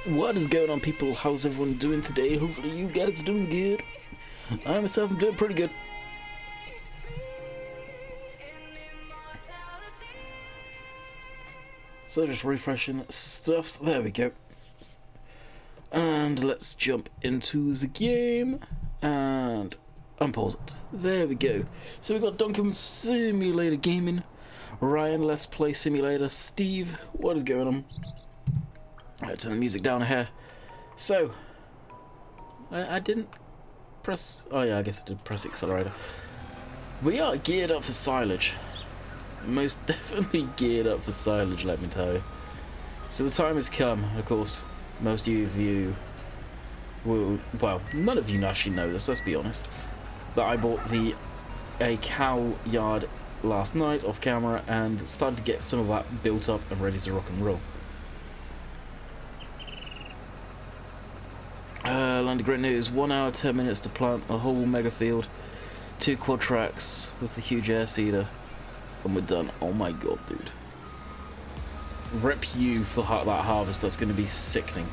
What is going on, people? How's everyone doing today? Hopefully you guys are doing good. I myself am doing pretty good. So just refreshing stuffs. There we go. And let's jump into the game and unpause it. There we go. So we've got Landykid Simulator Gaming, Ryan, Let's Play Simulator, Steve, what is going on? Let's turn the music down here. So, I didn't press... Oh yeah, I guess I did press the accelerator. We are geared up for silage. Most definitely geared up for silage, let me tell you. So the time has come, of course. Most of you will... Well, none of you actually know this, let's be honest. But I bought a cow yard last night off camera and started to get some of that built up and ready to rock and roll. Landed great news, 1 hour 10 minutes to plant a whole mega field, 2 quad tracks with the huge air seeder, and we're done. Oh my god, dude. Rip you for that harvest, that's going to be sickening.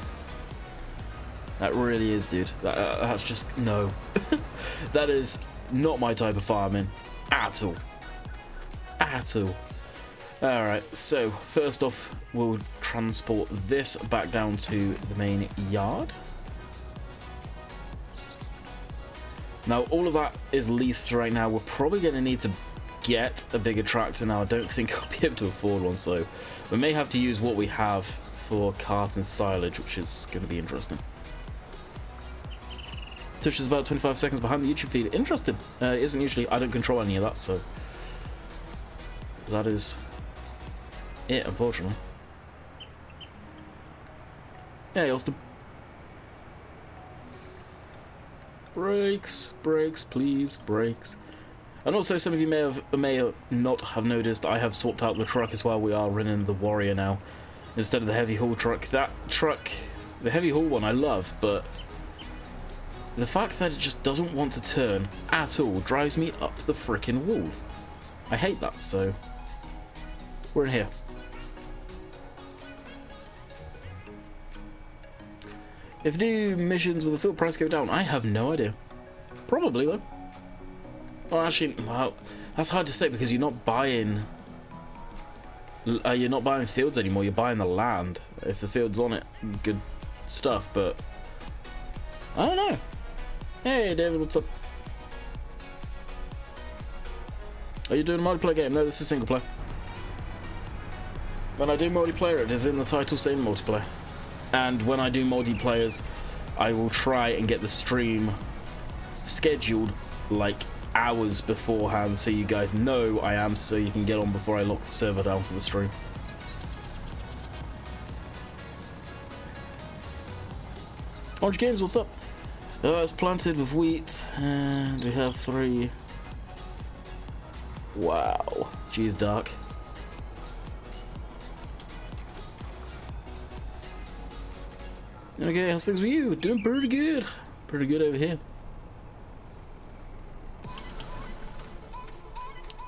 That really is, dude. That's just, no. That is not my type of farming, at all. At all. Alright, so first off, we'll transport this back down to the main yard. Now, all of that is leased right now. We're probably going to need to get a bigger tractor now. I don't think I'll be able to afford one, so we may have to use what we have for cart and silage, which is going to be interesting. Twitch is about 25 seconds behind the YouTube feed. Interesting. It isn't usually. I don't control any of that, so that is it, unfortunately. Hey, Austin. Brakes, brakes, please, brakes. And also, some of you may not have noticed, I have swapped out the truck as well. We are running the Warrior now instead of the heavy haul truck. That truck, the heavy haul one, I love, but the fact that it just doesn't want to turn at all drives me up the frickin' wall. I hate that, so we're in here. If new missions with the field price go down, I have no idea. Probably though. Well, actually, well, that's hard to say because you're not buying fields anymore. You're buying the land. If the field's on it, good stuff. But I don't know. Hey, David, what's up? Are you doing a multiplayer game? No, this is single player. When I do multiplayer, it is in the title saying multiplayer. And when I do multiplayers, I will try and get the stream scheduled like hours beforehand so you guys know I am, so you can get on before I lock the server down for the stream. Orange Games, what's up? It's planted with wheat, and we have 3. Wow. Geez, dark. Okay, how's things with you? Doing pretty good. Pretty good over here.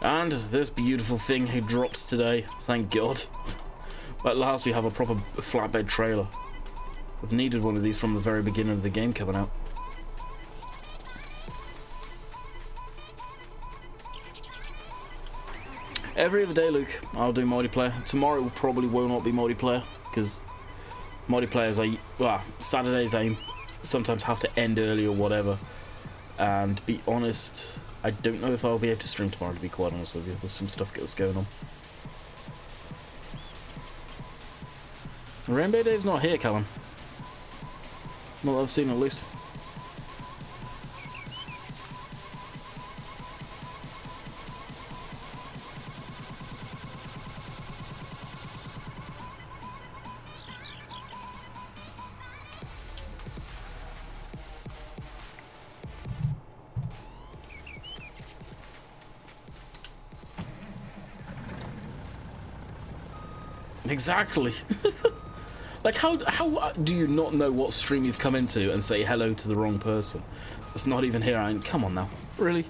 And this beautiful thing he dropped today. Thank God. At last we have a proper flatbed trailer. I've needed one of these from the very beginning of the game coming out. Every other day, Luke, I'll do multiplayer. Tomorrow probably will not be multiplayer because multiplayers, Saturdays I sometimes have to end early or whatever, and to be honest, I don't know if I'll be able to stream tomorrow, to be quite honest with you, with some stuff that's going on. Rainbow Dave's not here, Callum. Not that I've seen, at least. Exactly. Like, how do you not know what stream you've come into and say hello to the wrong person? That's not even here. I mean, come on now. Really?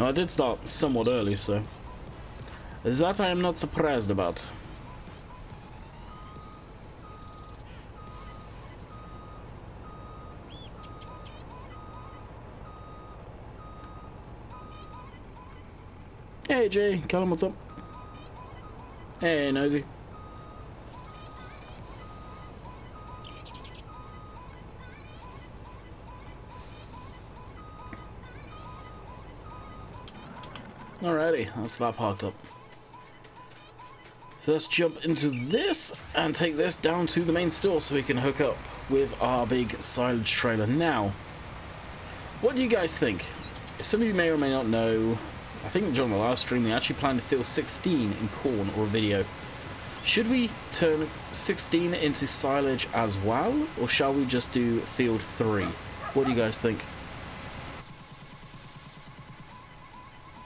No, I did start somewhat early, so that I am not surprised about. Hey Jay, Callum, what's up? Hey Nosy. Alrighty, that's that parked up. So let's jump into this and take this down to the main store so we can hook up with our big silage trailer. Now, what do you guys think? Some of you may or may not know, I think during the last stream we actually planned to fill 16 in corn or a video. Should we turn 16 into silage as well, or shall we just do field 3? What do you guys think?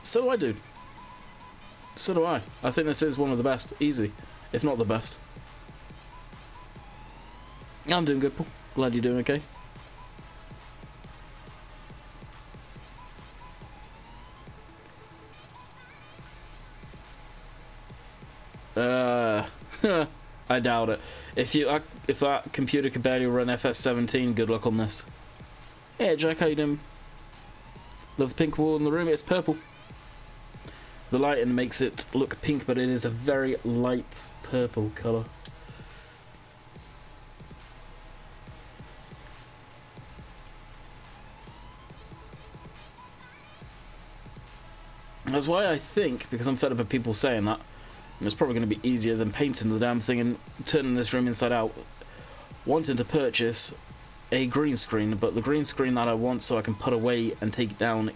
So do I, dude. So do I. I think this is one of the best. Easy. If not the best. I'm doing good, Paul. Glad you're doing okay. I doubt it. If that computer could barely run FS17, good luck on this. Hey Jack, how you doing? Love the pink wall in the room. It's purple. The lighting makes it look pink, but it is a very light purple colour. That's why I think, because I'm fed up of people saying that, and it's probably going to be easier than painting the damn thing and turning this room inside out, wanting to purchase a green screen, but the green screen that I want so I can put away and take down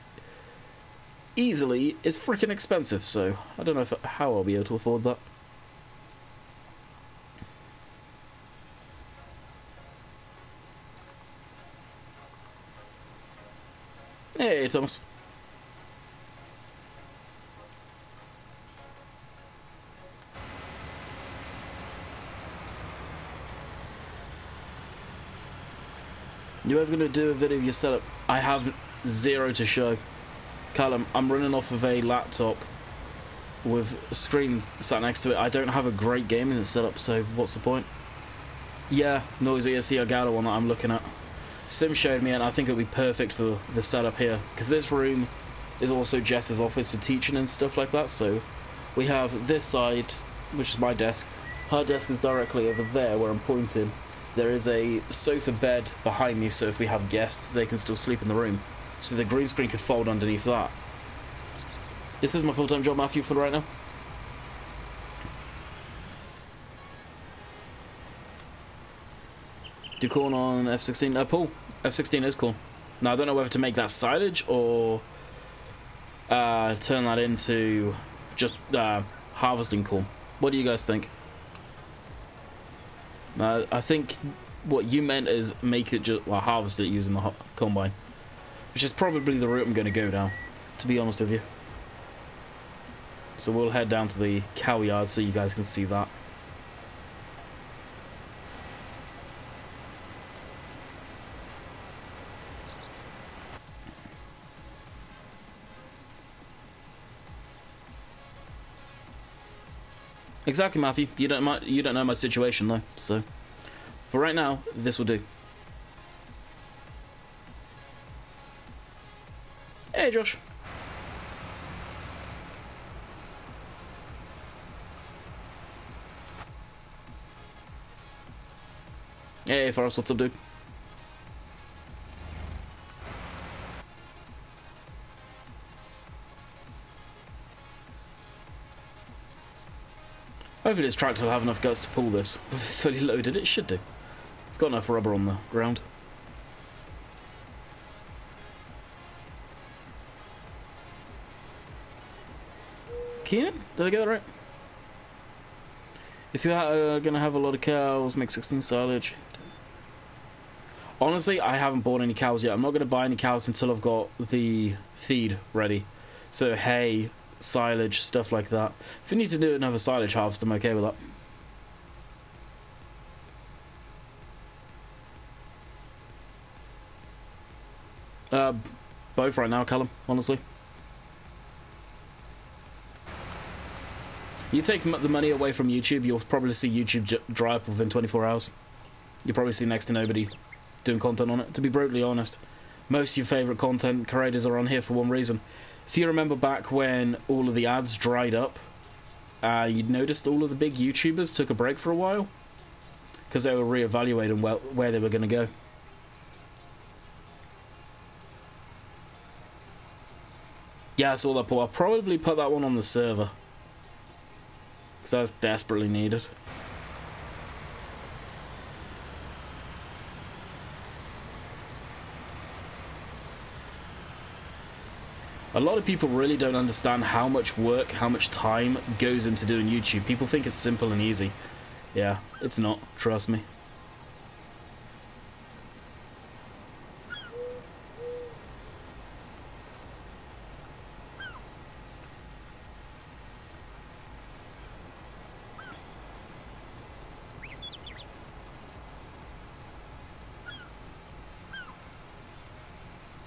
easily is freaking expensive, so I don't know how I'll be able to afford that. Hey Thomas. You ever gonna do a video of your setup? I have zero to show. Callum, I'm running off of a laptop with a screen sat next to it. I don't have a great gaming setup, so what's the point? Yeah, Noisy, it's the Elgato one that I'm looking at. Sim showed me, and I think it'll be perfect for the setup here, because this room is also Jess's office for teaching and stuff like that. So we have this side, which is my desk. Her desk is directly over there where I'm pointing. There is a sofa bed behind me, so if we have guests, they can still sleep in the room. So the green screen could fold underneath that. This is my full-time job, Matthew, for right now. Do corn on F16? Paul, F16 is corn. Now, I don't know whether to make that silage or turn that into just harvesting corn. What do you guys think? I think what you meant is make it just, well, harvest it using the combine. Which is probably the route I'm going to go down, to be honest with you. So we'll head down to the cow yard so you guys can see that. Exactly, Matthew. You don't know my situation though, so for right now, this will do. Hey, Josh. Hey, Forrest, what's up, dude? Hopefully this tractor will have enough guts to pull this. Fully loaded, it should do. It's got enough rubber on the ground. Keenan? Did I get that right? If you are going to have a lot of cows, make 16 silage. Honestly, I haven't bought any cows yet. I'm not going to buy any cows until I've got the feed ready. So hay, silage, stuff like that. If we need to do another silage harvest, I'm okay with that. Both right now, Callum, honestly. You take the money away from YouTube, you'll probably see YouTube dry up within 24 hours. You'll probably see next to nobody doing content on it, to be brutally honest. Most of your favourite content creators are on here for one reason. If you remember back when all of the ads dried up, you'd noticed all of the big YouTubers took a break for a while, because they were reevaluating where they were going to go. Yeah, I saw that, Paul. I'll probably put that one on the server, because that's desperately needed. A lot of people really don't understand how much work, how much time goes into doing YouTube. People think it's simple and easy. Yeah, it's not. Trust me.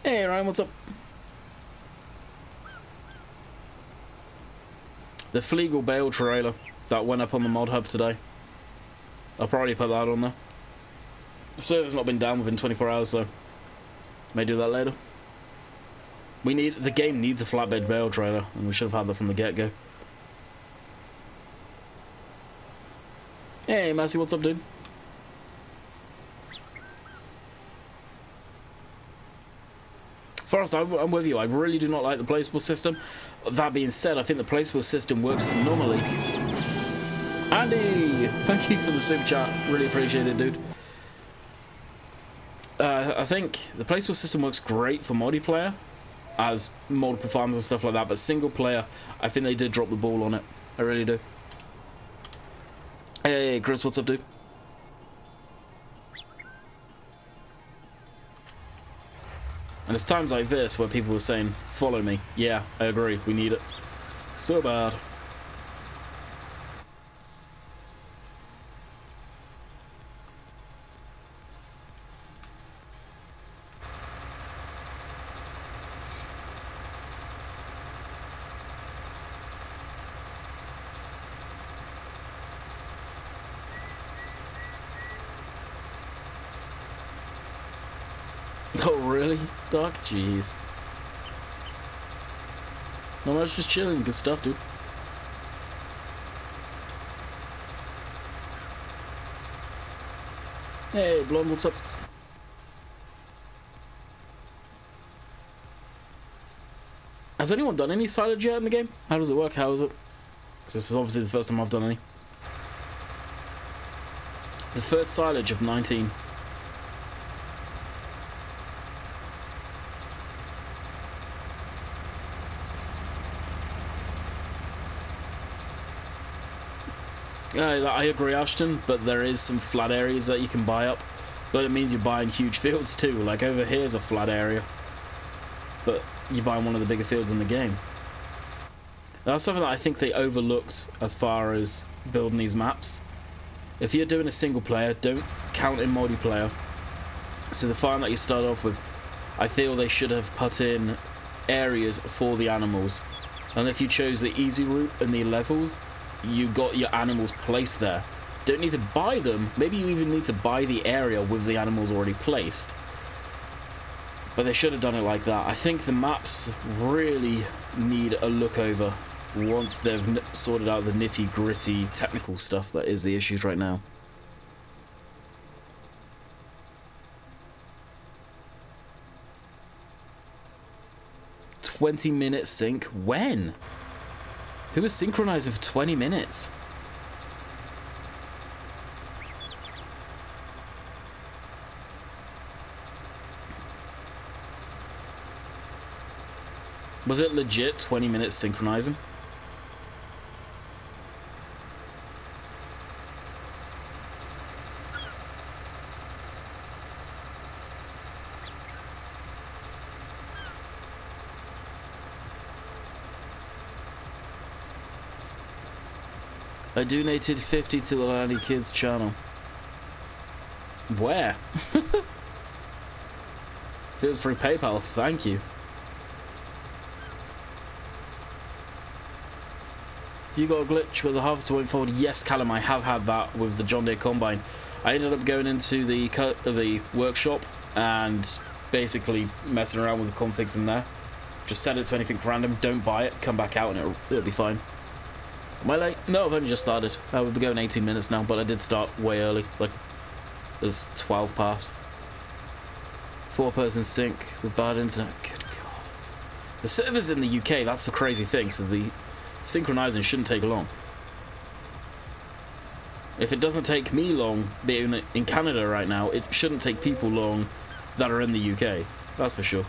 Hey Ryan, what's up? The Fleagle Bale trailer that went up on the mod hub today. I'll probably put that on there. The server's not been down within 24 hours, so may do that later. The game needs a flatbed bale trailer, and we should have had that from the get-go. Hey Massey, what's up, dude? Forrest, I'm with you. I really do not like the placeable system. That being said, I think the placeable system works phenomenally. Andy, thank you for the super chat. Really appreciate it, dude. I think the placeable system works great for multiplayer, as multiple farms and stuff like that, but single player, I think they did drop the ball on it. I really do. Hey, Chris, what's up, dude? And it's times like this where people were saying, follow me. Yeah, I agree. We need it. So bad. Oh, really? Doc? Jeez. No, I was just chilling. Good stuff, dude. Hey, Blonde, what's up? Has anyone done any silage yet in the game? How does it work? How is it? Because this is obviously the first time I've done any. The first silage of 19. I agree, Ashton, but there is some flat areas that you can buy up, but it means you're buying huge fields too. Like over here's a flat area, but you're buying one of the bigger fields in the game. That's something that I think they overlooked as far as building these maps. If you're doing a single player, don't count in multiplayer. So the farm that you start off with, I feel they should have put in areas for the animals, and if you chose the easy route and the level, you got your animals placed there. Don't need to buy them. Maybe you even need to buy the area with the animals already placed. But they should have done it like that. I think the maps really need a look over once they've sorted out the nitty-gritty technical stuff that is the issues right now. "20-minute sync? When? Who was synchronizing for 20 minutes? Was it legit 20 minutes synchronizing? I donated 50 to the Landykid's channel. Where? Feels through PayPal, thank you. You got a glitch where the harvester won't forward? Yes, Callum, I have had that with the John Deere Combine. I ended up going into the workshop and basically messing around with the configs in there. Just set it to anything random, don't buy it, come back out and it'll be fine. Am I late? No, I've only just started. We'll be going 18 minutes now, but I did start way early. Like, it was 12 past. 4-person sync with bad internet. Good God. The server's in the UK, that's the crazy thing, so the synchronizing shouldn't take long. If it doesn't take me long being in Canada right now, it shouldn't take people long that are in the UK. That's for sure.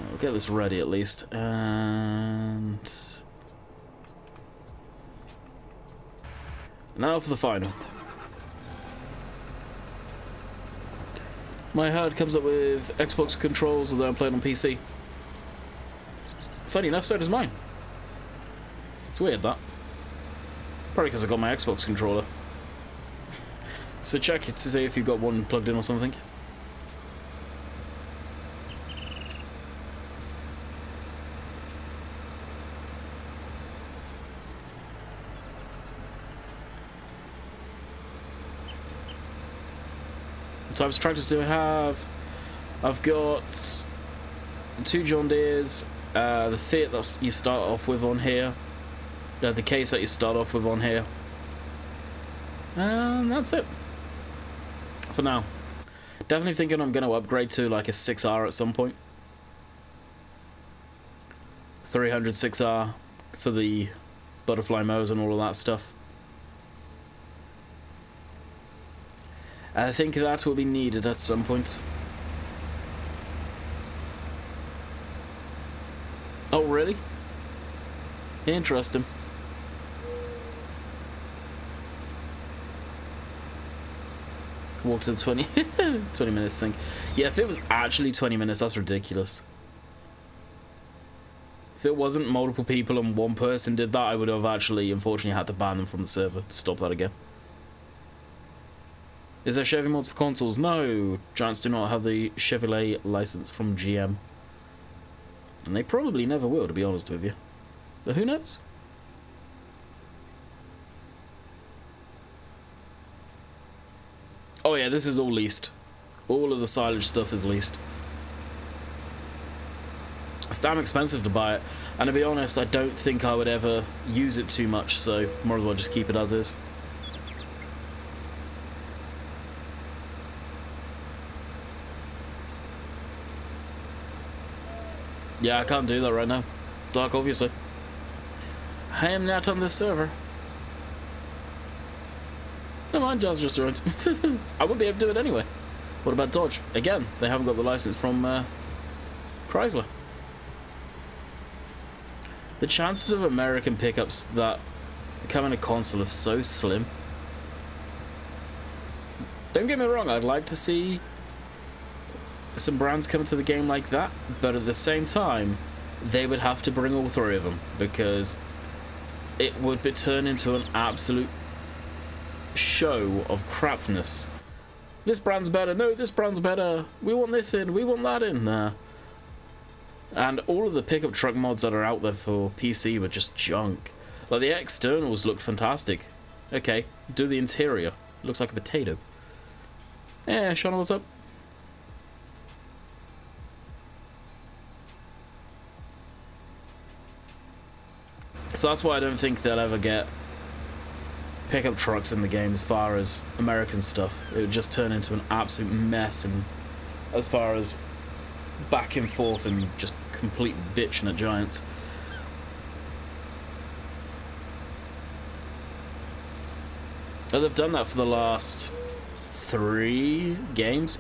We'll get this ready at least. And now for the final. My HUD comes up with Xbox controls, although I'm playing on PC. Funny enough, so does mine. It's weird, that. Probably because I got my Xbox controller. So check it to see if you've got one plugged in or something. So I was tractors do I have? I've got 2 John Deeres, the Fiat that you start off with on here, the case that you start off with on here, and that's it for now. Definitely thinking I'm going to upgrade to like a 6R at some point. 300 6R for the butterfly mowers and all of that stuff. I think that will be needed at some point. Oh, really? Interesting. Walk to the 20 minutes sync. Yeah, if it was actually 20 minutes, that's ridiculous. If it wasn't multiple people and one person did that, I would have actually, unfortunately, had to ban them from the server to stop that again. Is there Chevy mods for consoles? No, Giants do not have the Chevrolet license from GM. And they probably never will, to be honest with you. But who knows? Oh yeah, this is all leased. All of the silage stuff is leased. It's damn expensive to buy it. And to be honest, I don't think I would ever use it too much, so might as well just keep it as is. Yeah, I can't do that right now. Doc, obviously. I am not on this server. Never mind, John's just around. I wouldn't be able to do it anyway. What about Dodge? Again, they haven't got the license from Chrysler. The chances of American pickups that come in a console are so slim. Don't get me wrong, I'd like to see some brands come into the game like that, but at the same time, they would have to bring all 3 of them, because it would be turned into an absolute show of crapness. This brand's better, no, this brand's better, we want this in, we want that in. Nah. And all of the pickup truck mods that are out there for PC were just junk. Like, the externals looked fantastic. Okay, do the interior. Looks like a potato. Yeah, Shauna, what's up? So that's why I don't think they'll ever get pickup trucks in the game as far as American stuff. It would just turn into an absolute mess, and as far as back and forth and just complete bitching at Giants. But they've done that for the last 3 games.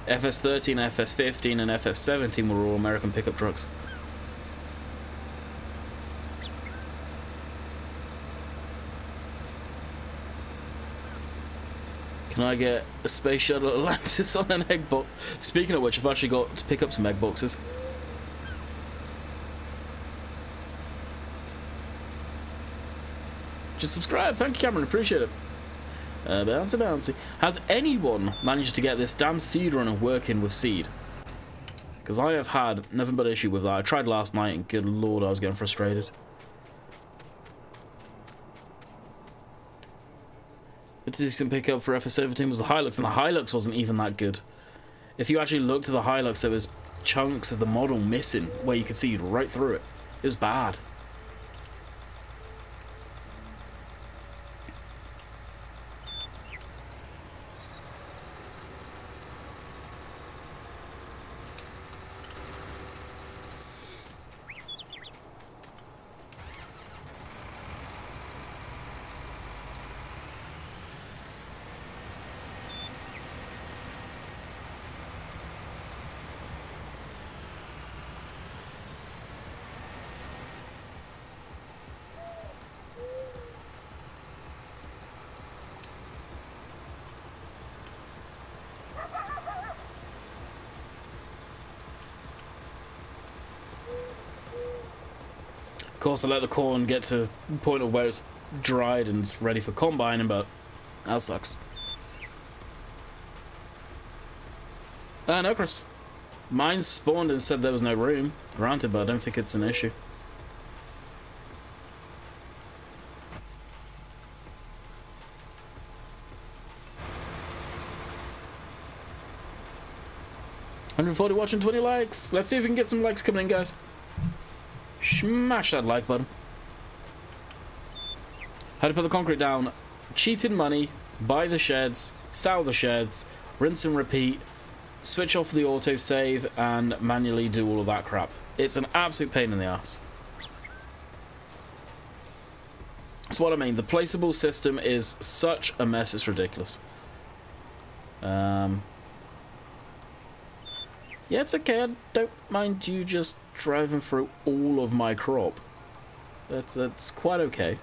FS13, FS15 and FS17 were all American pickup trucks. Can I get a space shuttle Atlantis on an egg box? Speaking of which, I've actually got to pick up some egg boxes. Just subscribe. Thank you, Cameron. Appreciate it. Bouncy, bouncy. Has anyone managed to get this damn seed runner working with seed? Because I have had nothing but issue with that. I tried last night and good lord, I was getting frustrated. A decent pickup for FS17 was the Hilux, and the Hilux wasn't even that good. If you actually looked at the Hilux, there was chunks of the model missing where you could see right through it. It was bad. Of course, I let the corn get to the point of where it's dried and it's ready for combining, but that sucks. No, Chris. Mine spawned and said there was no room. Granted, but I don't think it's an issue. $140 watching, 20 likes. Let's see if we can get some likes coming in, guys. Smash that like button. How to put the concrete down. Cheated money. Buy the sheds. Sell the sheds. Rinse and repeat. Switch off the autosave and manually do all of that crap. It's an absolute pain in the ass. That's what I mean. The placeable system is such a mess, it's ridiculous. Yeah, it's okay. I don't mind you just driving through all of my crop. That's quite okay.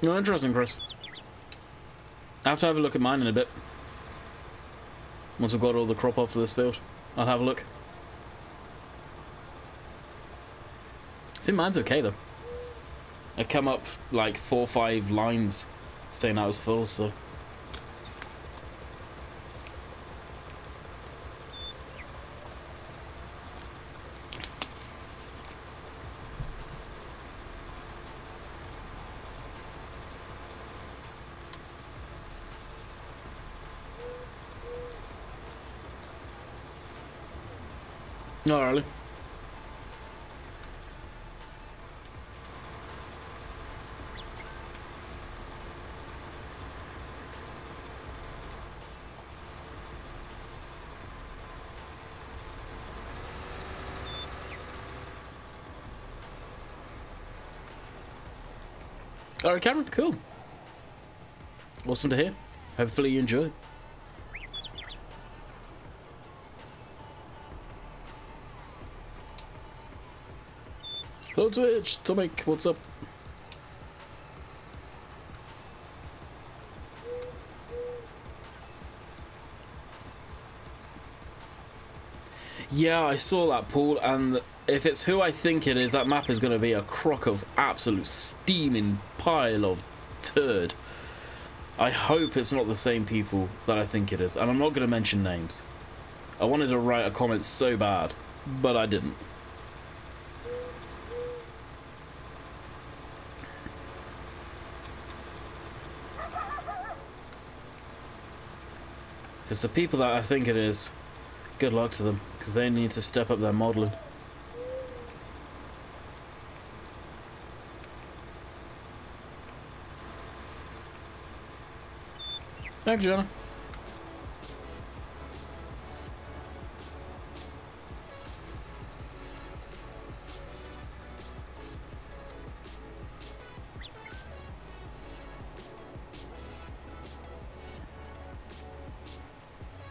No, interesting, Chris. I have to have a look at mine in a bit. Once I've got all the crop off of this field, I'll have a look. I think mine's okay though. I come up like 4 or 5 lines saying I was full, so. Not really. Alright, Cameron, cool. Awesome to hear. Hopefully you enjoy. Hello Twitch, Tomic, what's up? Yeah, I saw that, Paul, and if it's who I think it is, that map is going to be a crock of absolute steaming pile of turd. I hope it's not the same people that I think it is, and I'm not going to mention names. I wanted to write a comment so bad, but I didn't. If it's the people that I think it is, good luck to them, because they need to step up their modelling. Thanks, Jonah.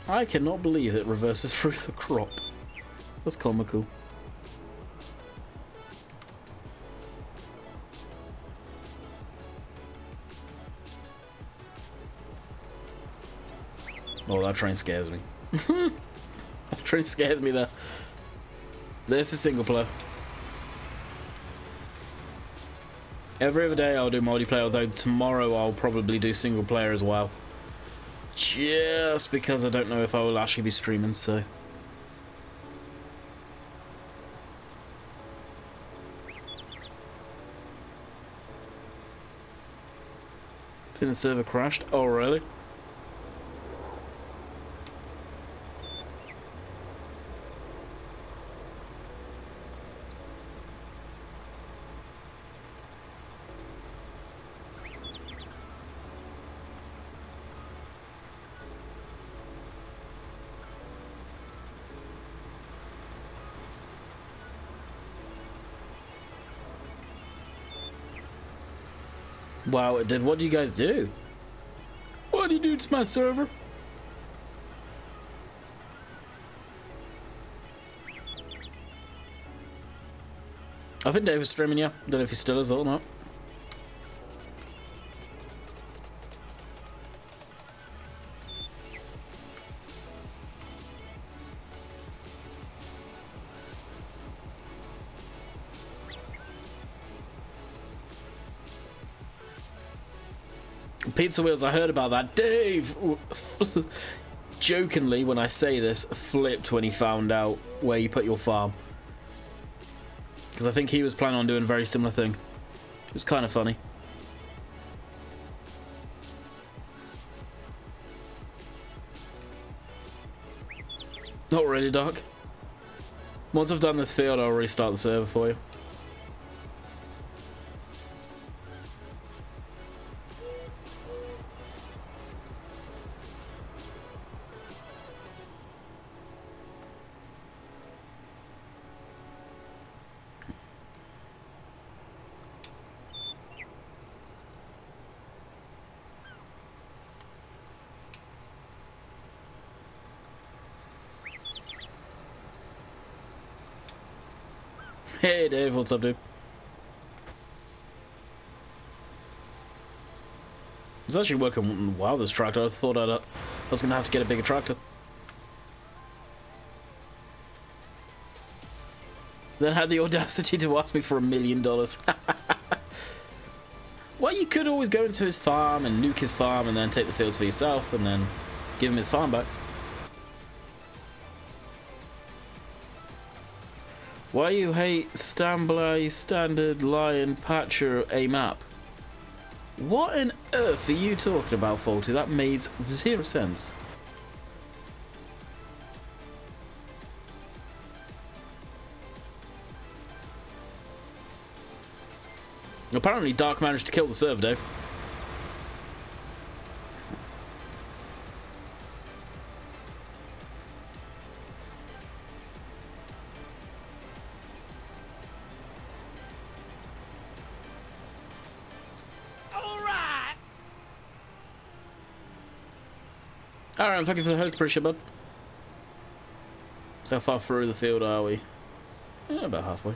I cannot believe it reverses through the crop. That's comical. Oh, that train scares me. Manufacturing scares me there. This is single player. Every other day I'll do multiplayer, although tomorrow I'll probably do single player as well. Just because I don't know if I will actually be streaming, so... I think the server crashed. Oh, really? Wow, it did. What do you guys do? What do you do to my server? I think Dave is streaming, yeah. Don't know if he still is or not. Pizza Wheels, I heard about that. Dave, jokingly, when I say this, flipped when he found out where you put your farm. Because I think he was planning on doing a very similar thing. It was kind of funny. Not really, Doc. Once I've done this field, I'll restart the server for you. Hey Dave, what's up, dude? It's actually working well, this tractor. I thought I was gonna have to get a bigger tractor. Then had the audacity to ask me for $1 million. Well, you could always go into his farm and nuke his farm and then take the fields for yourself and then give him his farm back. Why you hate Stambly Standard Lion Patcher a map? What on earth are you talking about, Faulty? That made zero sense. Apparently Dark managed to kill the server, Dave. Alright, thank you for the host, appreciate it, bud. So how far through the field are we? Yeah, about halfway.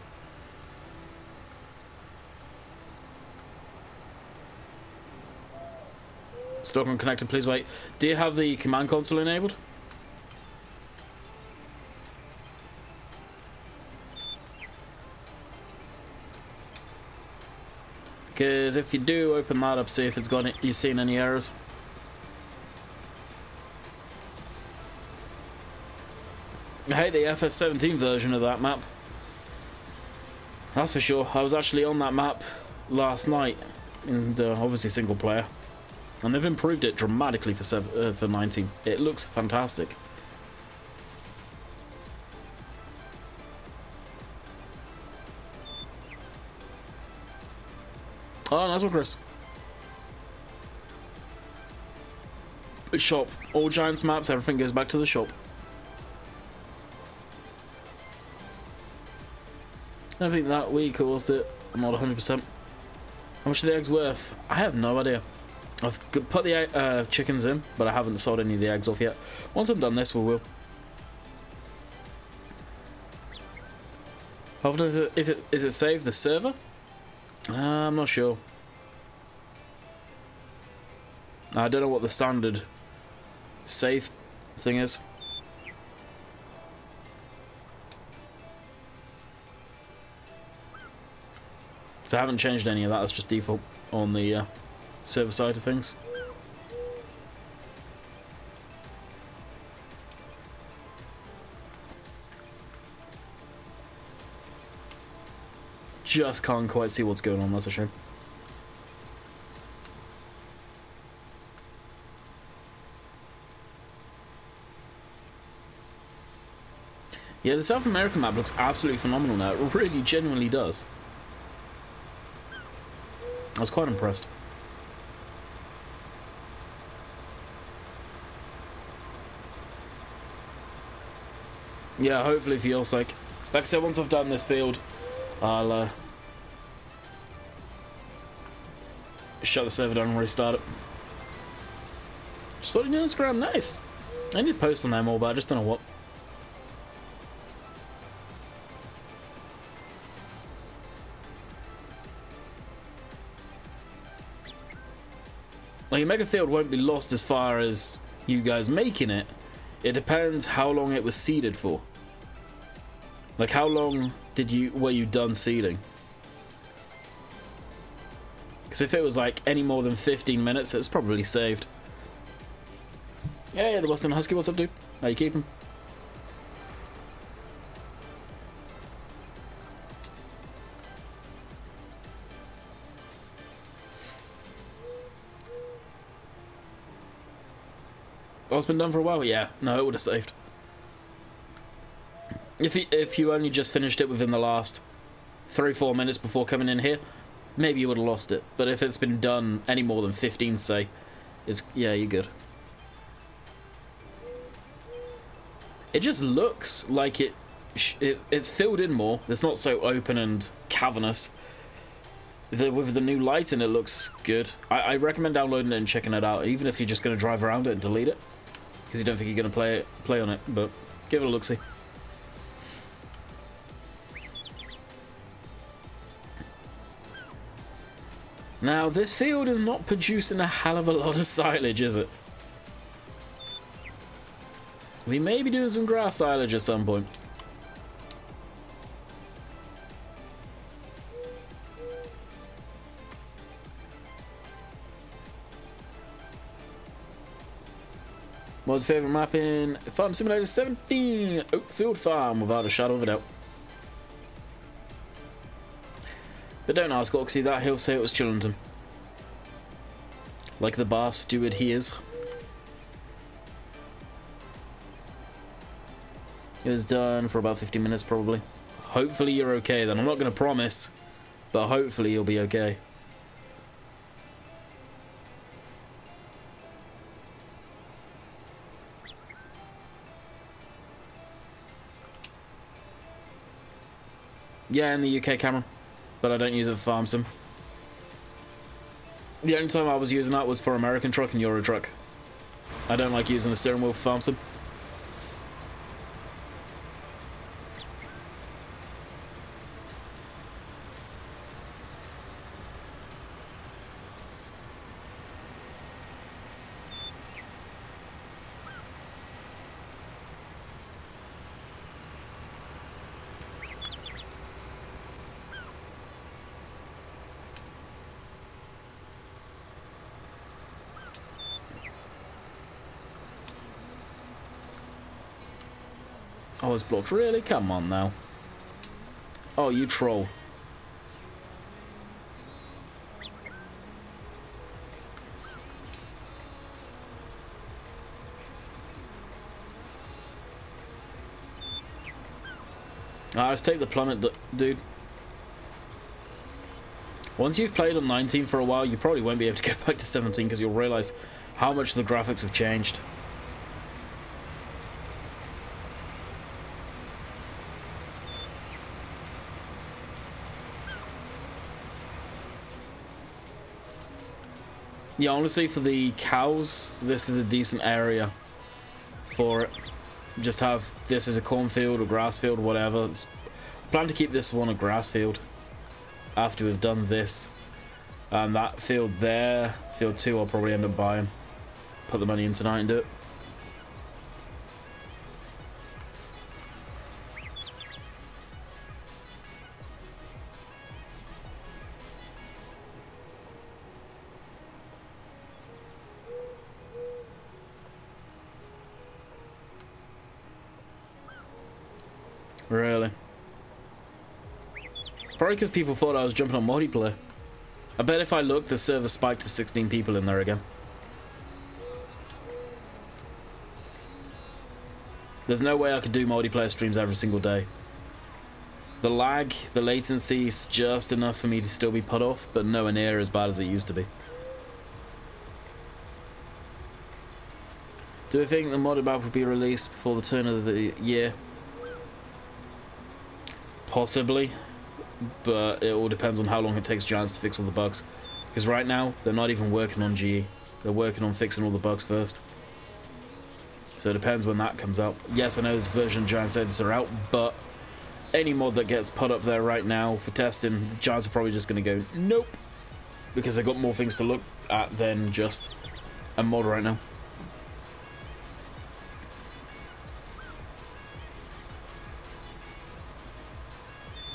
Stockman connected, please wait. Do you have the command console enabled? Because if you do, open that up, see if it's got you've seen any errors. I hate the FS17 version of that map. That's for sure. I was actually on that map last night, and obviously single player, and they've improved it dramatically for 19. It looks fantastic. Oh, nice one, Chris. Shop. All Giants maps, everything goes back to the shop. I think that we caused it. I'm not 100%. How much are the eggs worth? I have no idea. I've put the chickens in, but I haven't sold any of the eggs off yet. Once I've done this, we will. How often is it? Is it saved the server? I'm not sure. I don't know what the standard save thing is. So I haven't changed any of that. That's just default on the server side of things. Just can't quite see what's going on. That's a shame. Yeah, the South American map looks absolutely phenomenal now. It really genuinely does. I was quite impressed. Yeah, hopefully for your sake. Like I said, once I've done this field, I'll shut the server down and restart it. Just thought on Instagram, nice. I need to post on there more, but I just don't know what. Like, your mega field won't be lost as far as you guys making it. It depends how long it was seeded for. Like, how long were you done seeding? Because if it was like any more than 15 minutes, it's probably saved. Yeah, the Boston Husky, what's up, dude? How you keeping? Oh, it's been done for a while? Yeah, no, it would have saved. If you only just finished it within the last 3-4 minutes before coming in here, maybe you would have lost it. But if it's been done any more than 15, say, yeah, you're good. It just looks like it's filled in more. It's not so open and cavernous. With the new lighting, it looks good. I recommend downloading it and checking it out, even if you're just going to drive around it and delete it, because you don't think you're going to play on it. But give it a look-see. Now, this field is not producing a hell of a lot of silage, is it? We may be doing some grass silage at some point. What's your favourite map in Farm Simulator 17? Oakfield Farm, without a shadow of a doubt. But don't ask Oxy that, he'll say it was Chillington. Like the bar steward he is. It was done for about 15 minutes probably. Hopefully you're okay then. I'm not going to promise, but hopefully you'll be okay. Yeah, in the UK camera, but I don't use it for farm sim. The only time I was using that was for American Truck and Euro Truck. I don't like using the steering wheel for farm sim. Oh, it's blocked. Really? Come on now. Oh, you troll. Let's take the plummet, dude. Once you've played on 19 for a while, you probably won't be able to get back to 17 because you'll realise how much the graphics have changed. Yeah, honestly, for the cows, this is a decent area for it. Just have this as a cornfield or grass field, whatever. I plan to keep this one a grass field after we've done this. And that field there, field 2, I'll probably end up buying. Put the money in tonight and do it. Really? Probably because people thought I was jumping on multiplayer. I bet if I look, the server spiked to 16 people in there again. There's no way I could do multiplayer streams every single day. The lag, the latency is just enough for me to still be put off, but nowhere near as bad as it used to be. Do we think the modded map will be released before the turn of the year? Possibly, but it all depends on how long it takes Giants to fix all the bugs. Because right now, they're not even working on GE. They're working on fixing all the bugs first. So it depends when that comes out. Yes, I know this version of Giants edits are out, but any mod that gets put up there right now for testing, the Giants are probably just going to go, nope. Because they've got more things to look at than just a mod right now.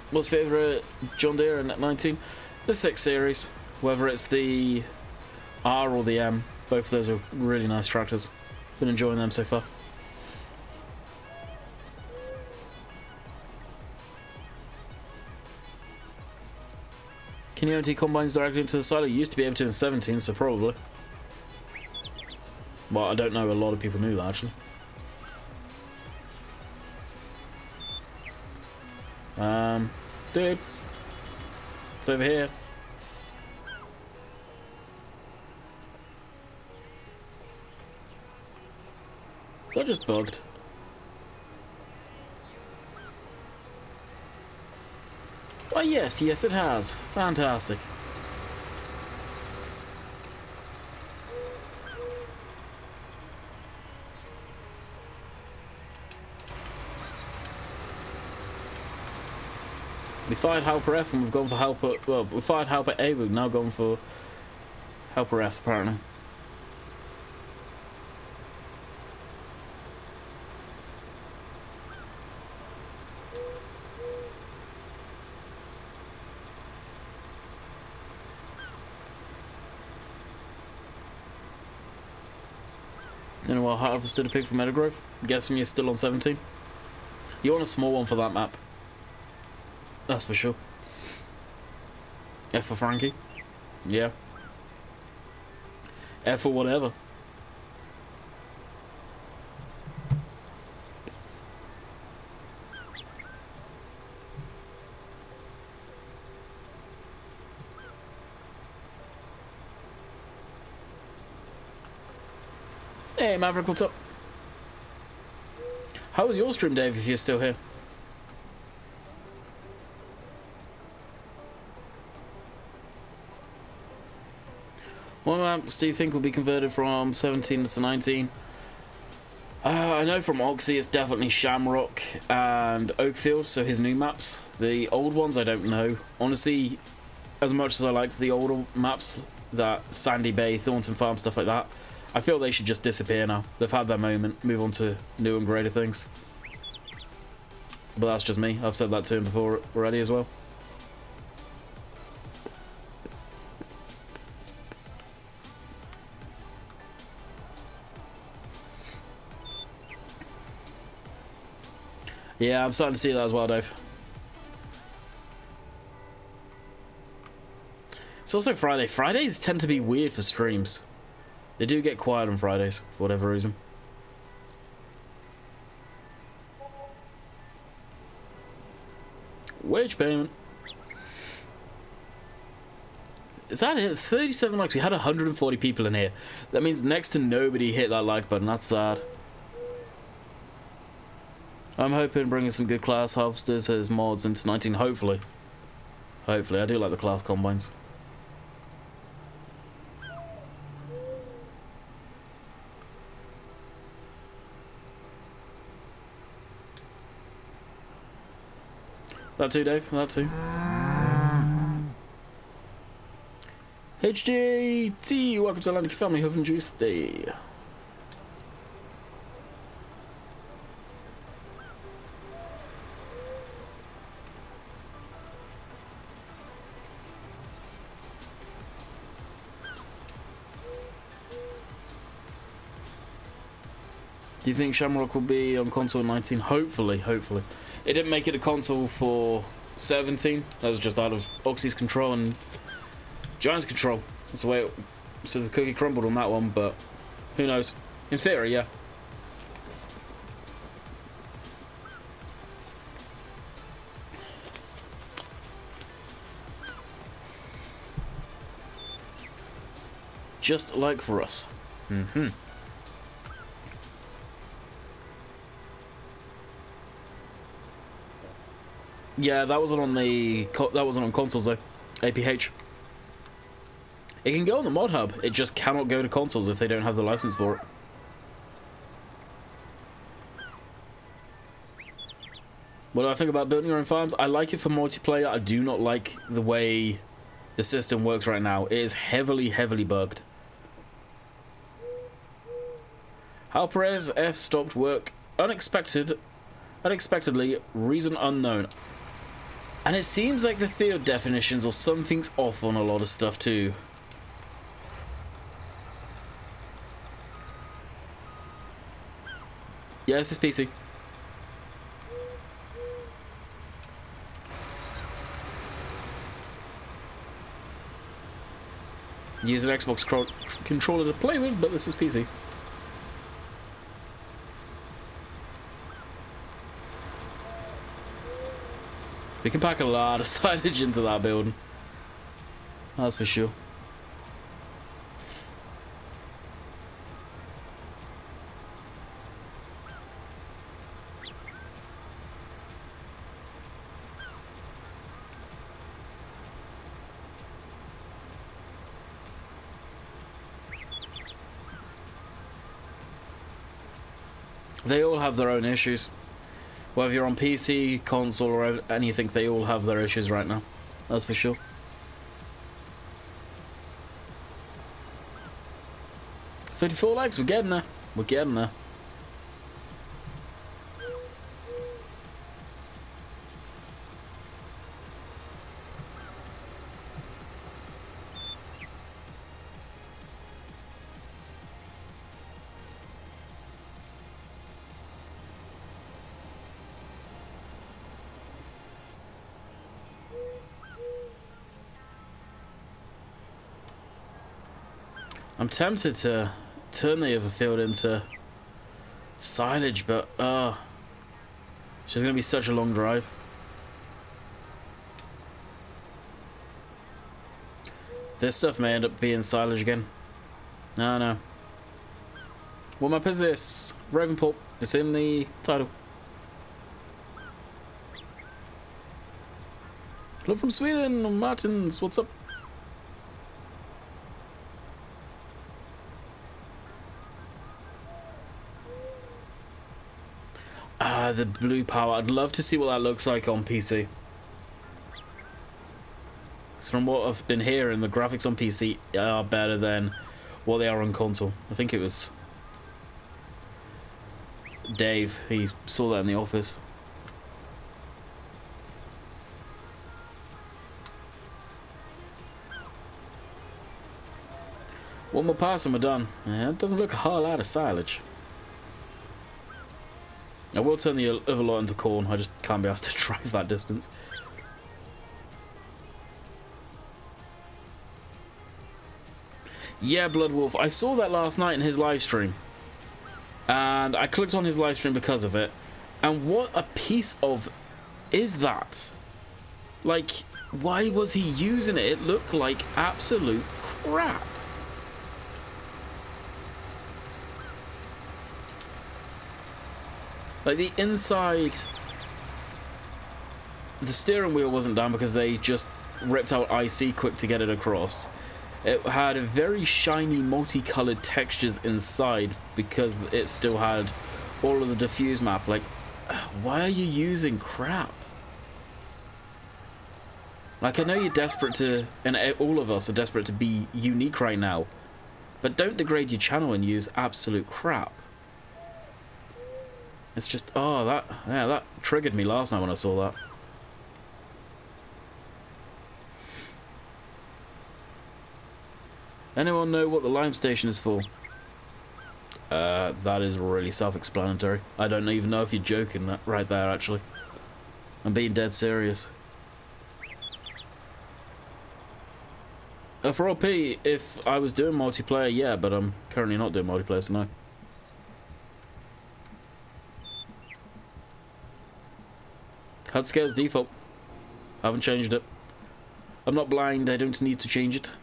What's favourite John Deere in 19? The 6 Series. Whether it's the R or the M, both of those are really nice tractors. Been enjoying them so far. Can you empty combines directly into the silo? You used to be able to in 17, so probably. Well, I don't know, a lot of people knew that actually. Dude, it's over here. Is that just bugged? Oh yes, yes it has. Fantastic. We fired Helper F and we've gone for Helper... Well, we fired Helper A, we've now gone for Helper F, apparently. Don't know what harvested a pig from Meadowgrove. I'm guessing you're still on 17. You want a small one for that map. That's for sure. F for Frankie. Yeah. F for whatever. Hey Maverick, what's up? How was your stream, Dave, if you're still here? What maps do you think will be converted from 17 to 19? I know from Oxy it's definitely Shamrock and Oakfield, so his new maps. The old ones I don't know. Honestly, as much as I liked the older maps, that Sandy Bay, Thornton Farm, stuff like that, I feel they should just disappear now. They've had their moment, move on to new and greater things. But that's just me. I've said that to him before already as well. Yeah, I'm starting to see that as well, Dave. It's also Friday. Fridays tend to be weird for streams. They do get quiet on Fridays, for whatever reason. Wage payment. Is that it? 37 likes. We had 140 people in here. That means next to nobody hit that like button. That's sad. I'm hoping bringing some good class harvesters as mods into 19, hopefully. Hopefully, I do like the class combines. That too, Dave, that too. HJT, welcome to Landykid Family Farms Juice Day. Do you think Shamrock will be on console 19? Hopefully, hopefully. It didn't make it a console for 17. That was just out of Oxy's control and Giant's control. That's the way it, so the cookie crumbled on that one, but who knows? In theory, yeah. Just like for us. Mm-hmm. Yeah, that wasn't on the consoles though. APH. It can go on the mod hub. It just cannot go to consoles if they don't have the license for it. What do I think about building your own farms? I like it for multiplayer. I do not like the way the system works right now. It is heavily, heavily bugged. How Perez F stopped work unexpectedly, reason unknown. And it seems like the field definitions or something's off on a lot of stuff too. Yeah, this is PC. Use an Xbox controller to play with, but this is PC. We can pack a lot of silage into that building. That's for sure. They all have their own issues. Whether you're on PC, console, or anything, they all have their issues right now. That's for sure. $54 likes, we're getting there. We're getting there. I'm tempted to turn the other field into silage, but it's just gonna be such a long drive. This stuff may end up being silage again. No, no. What map is this? Ravenport. It's in the title. Hello from Sweden, Martins. What's up? The blue power. I'd love to see what that looks like on PC. So from what I've been hearing, the graphics on PC are better than what they are on console. I think it was Dave. He saw that in the office. One more pass and we're done. Yeah, it doesn't look a whole lot of silage. I will turn the other lot into corn. I just can't be asked to drive that distance. Yeah, Bloodwolf. I saw that last night in his live stream. And I clicked on his live stream because of it. And what a piece of... is that? Like, why was he using it? It looked like absolute crap. Like the inside, the steering wheel wasn't down because they just ripped out IC quick to get it across. It had very shiny multicolored textures inside because it still had all of the diffuse map. Like, why are you using crap? Like, I know you're desperate to, and all of us are desperate to be unique right now, but don't degrade your channel and use absolute crap. It's just, oh, that triggered me last night when I saw that. Anyone know what the lime station is for? That is really self-explanatory. I don't even know if you're joking right there, actually. I'm being dead serious. For OP, if I was doing multiplayer, yeah, but I'm currently not doing multiplayer, so no. HUD scale's default. Haven't changed it. I'm not blind, I don't need to change it.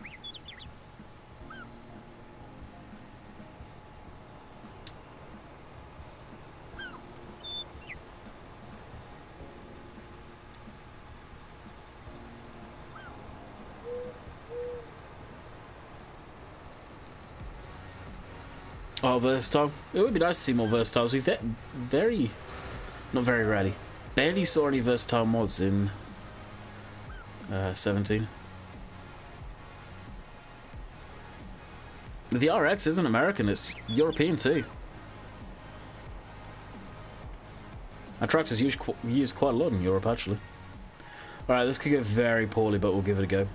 Oh, versatile. It would be nice to see more versatiles. We not very rarely. Barely saw any versatile mods in 17. The RX isn't American, it's European too. Our tractors used quite a lot in Europe, actually. Alright, this could go very poorly, but we'll give it a go.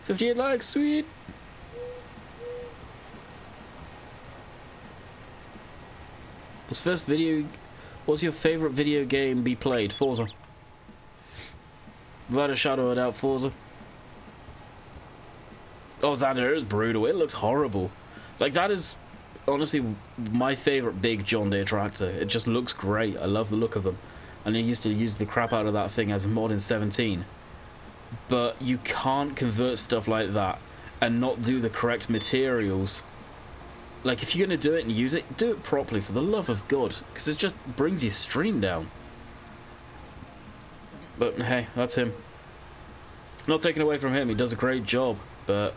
$58 likes, sweet. What's your favorite video game be played? Forza. Without a shadow of a doubt, Forza. Oh, Xander, it was brutal. It looked horrible. Like, that is honestly my favorite big John Deere tractor. It just looks great. I love the look of them. And I used to use the crap out of that thing as a mod in 17. But you can't convert stuff like that and not do the correct materials. Like, if you're going to do it and use it, do it properly, for the love of God, because it just brings your stream down. But hey, that's him. Not taking away from him, he does a great job, but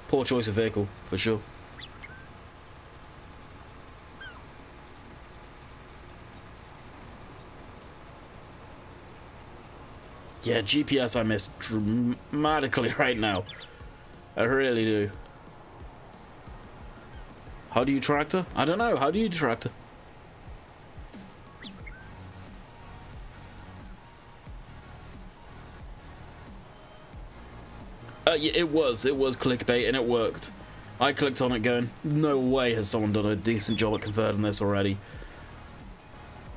poor choice of vehicle, for sure. Yeah, GPS I miss dramatically right now. I really do. How do you tractor? I don't know. How do you tractor? Yeah, it was clickbait and it worked. I clicked on it going, no way has someone done a decent job at converting this already.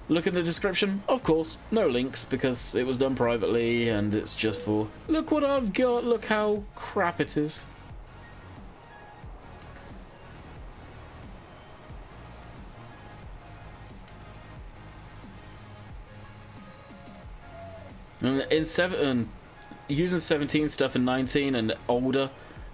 Look in the description, of course, no links because it was done privately and it's just for, look what I've got, look how crap it is. And in using 17 stuff in 19 and older,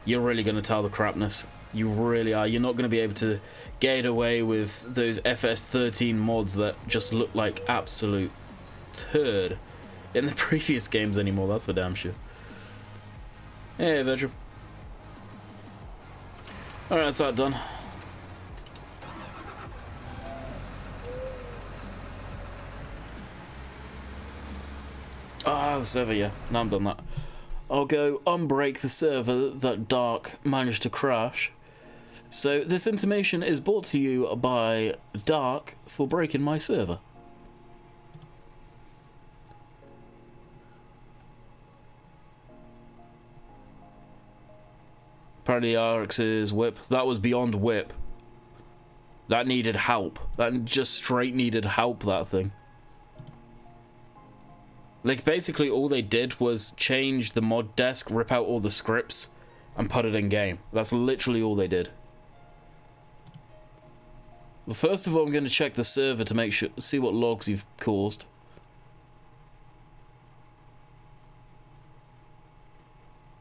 you're really going to tell the crapness. You really are. You're not going to be able to get away with those FS13 mods that just look like absolute turd in the previous games anymore. That's for damn sure. Hey, Virtual. Alright, that's that done. Ah, the server, yeah. Now I'm done that. I'll go unbreak the server that Dark managed to crash. So this information is brought to you by Dark for breaking my server. Apparently RX's whip. That was beyond whip. That needed help. That just straight needed help, that thing. Like, basically all they did was change the mod desk, rip out all the scripts, and put it in game. That's literally all they did. Well, first of all, I'm going to check the server to make sure, see what logs you've caused.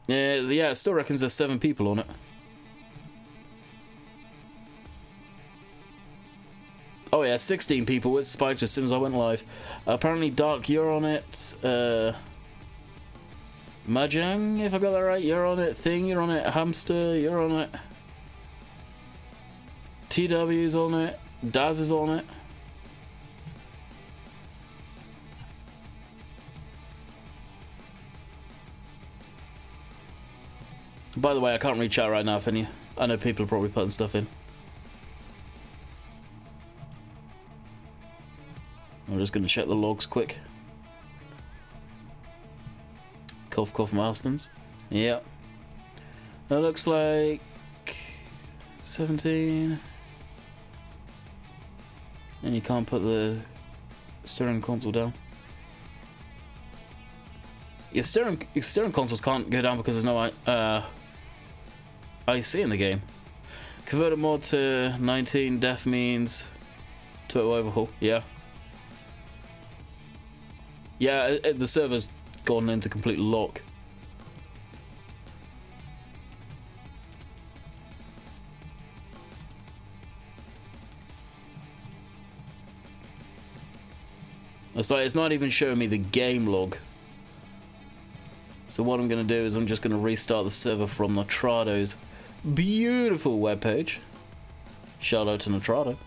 Yeah, it still reckons there's 7 people on it. Oh yeah, 16 people. It spiked as soon as I went live. Apparently, Dark, you're on it. Mahjong, if I got that right, you're on it. Thing, you're on it. Hamster, you're on it. TW's on it. Daz is on it. By the way, I can't read chat right now if any... I know people are probably putting stuff in. I'm just going to check the logs quick. Cough, cough, milestones. Yep. That looks like 17. And you can't put the steering console down. Yeah, steering consoles can't go down because there's no IC in the game. Converter mod to 19 def means total overhaul. Yeah. Yeah, the server's gone into complete lock. It's like, it's not even showing me the game log. So what I'm going to do is I'm just going to restart the server from Nitrado's beautiful webpage. Shout out to Nitrado.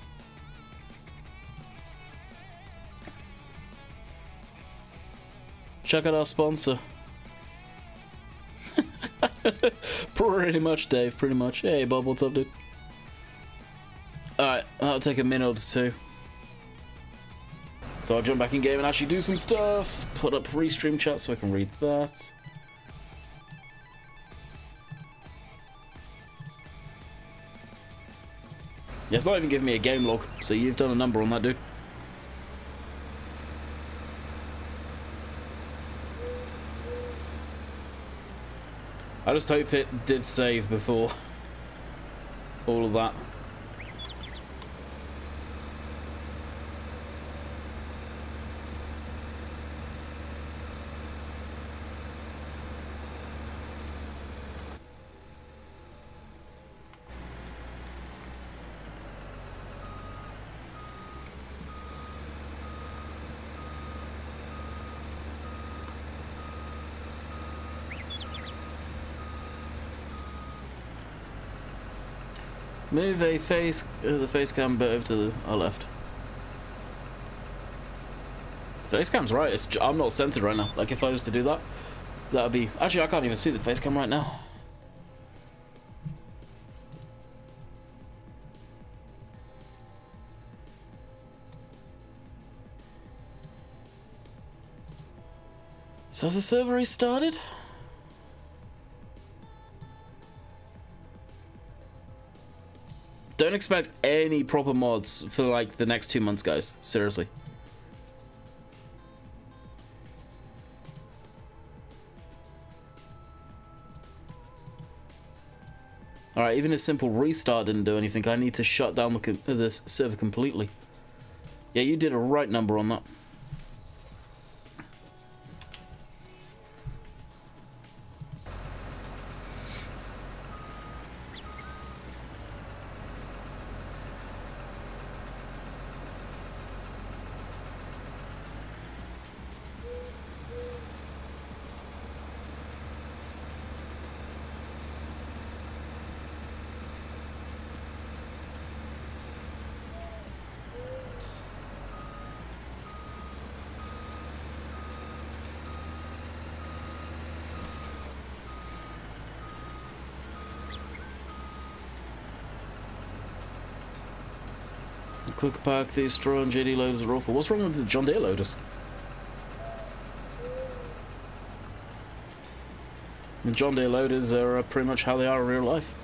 Check out our sponsor. Pretty much, Dave, pretty much. Hey Bob, what's up, dude? Alright, that'll take a minute or two. So I'll jump back in game and actually do some stuff. Put up restream chat so I can read that. Yeah, it's not even giving me a game log, so you've done a number on that, dude. I just hope it did save before all of that. Move a the face cam bit over to our left. Face cam's right. I'm not centered right now. Like if I was to do that, that would be. Actually, I can't even see the face cam right now. So has the server restarted? Don't expect any proper mods for like the next 2 months, guys. Seriously. Alright, even a simple restart didn't do anything. I need to shut down the server completely. Yeah, you did a right number on that. Quick pack, these straw and JD loaders are awful. What's wrong with the John Deere loaders? The John Deere loaders are pretty much how they are in real life.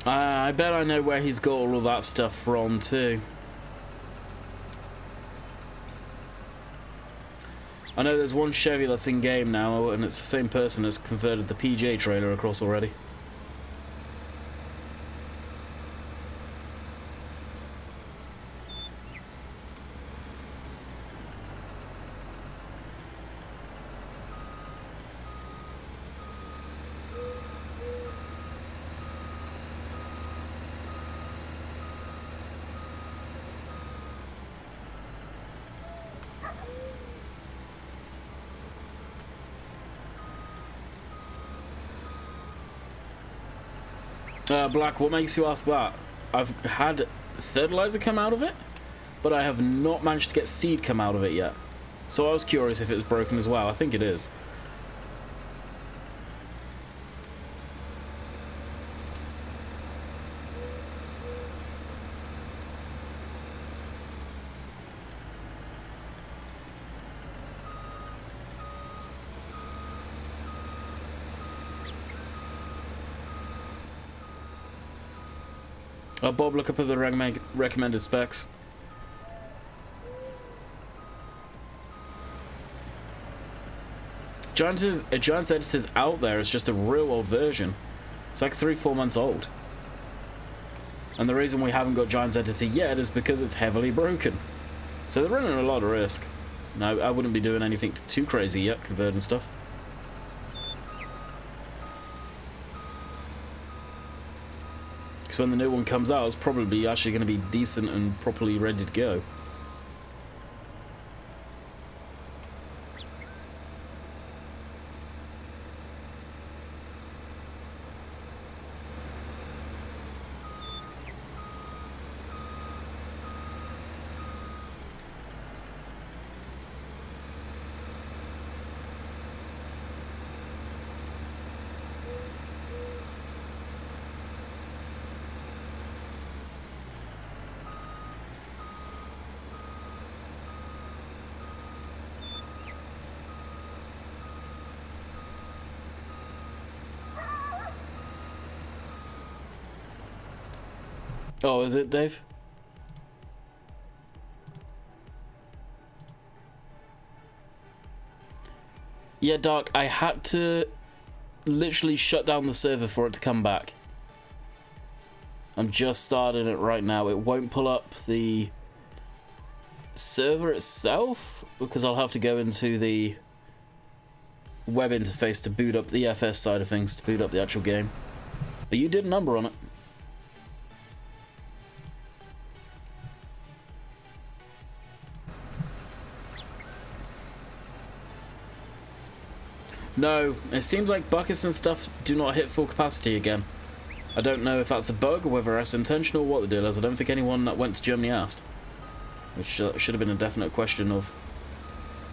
I bet I know where he's got all of that stuff from too. I know there's one Chevy that's in game now, and it's the same person that's converted the PJ trailer across already. Black, what makes you ask that? I've had fertilizer come out of it, but I have not managed to get seed come out of it yet. So I was curious if it was broken as well. I think it is. Bob, look up at the recommended specs. Giant's Editor's out there. It's just a real old version. It's like 3-4 months old. And the reason we haven't got Giant's Editor yet is because it's heavily broken. So they're running a lot of risk. No, I wouldn't be doing anything too crazy yet, converting stuff. Because when the new one comes out, it's probably actually going to be decent and properly ready to go. Oh, is it, Dave? Yeah, Dark, I had to literally shut down the server for it to come back. I'm just starting it right now. It won't pull up the server itself because I'll have to go into the web interface to boot up the FS side of things, to boot up the actual game. But you did a number on it. No, it seems like buckets and stuff do not hit full capacity again. I don't know if that's a bug or whether that's intentional or what the deal is. I don't think anyone that went to Germany asked. Which should have been a definite question of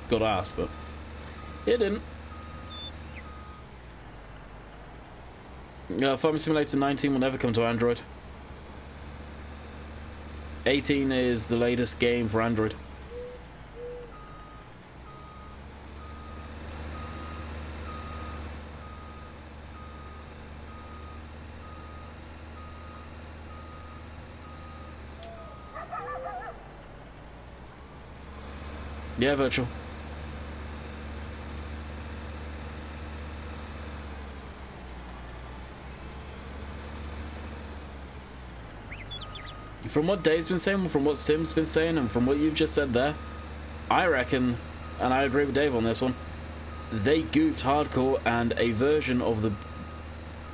got asked, but it didn't. Farming Simulator 19 will never come to Android. 18 is the latest game for Android. Yeah, virtual. From what Dave's been saying, from what Sim's been saying, and from what you've just said there, I reckon, and I agree with Dave on this one, they goofed hardcore and a version of the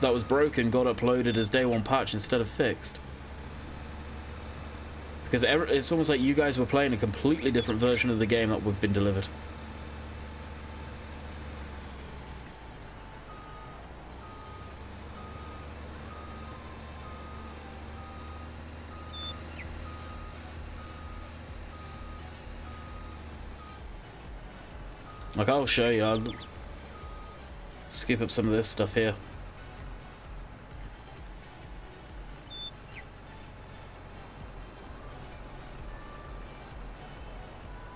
that was broken got uploaded as day one patch instead of fixed. Because it's almost like you guys were playing a completely different version of the game that we've been delivered. Like, I'll show you. I'll skip up some of this stuff here.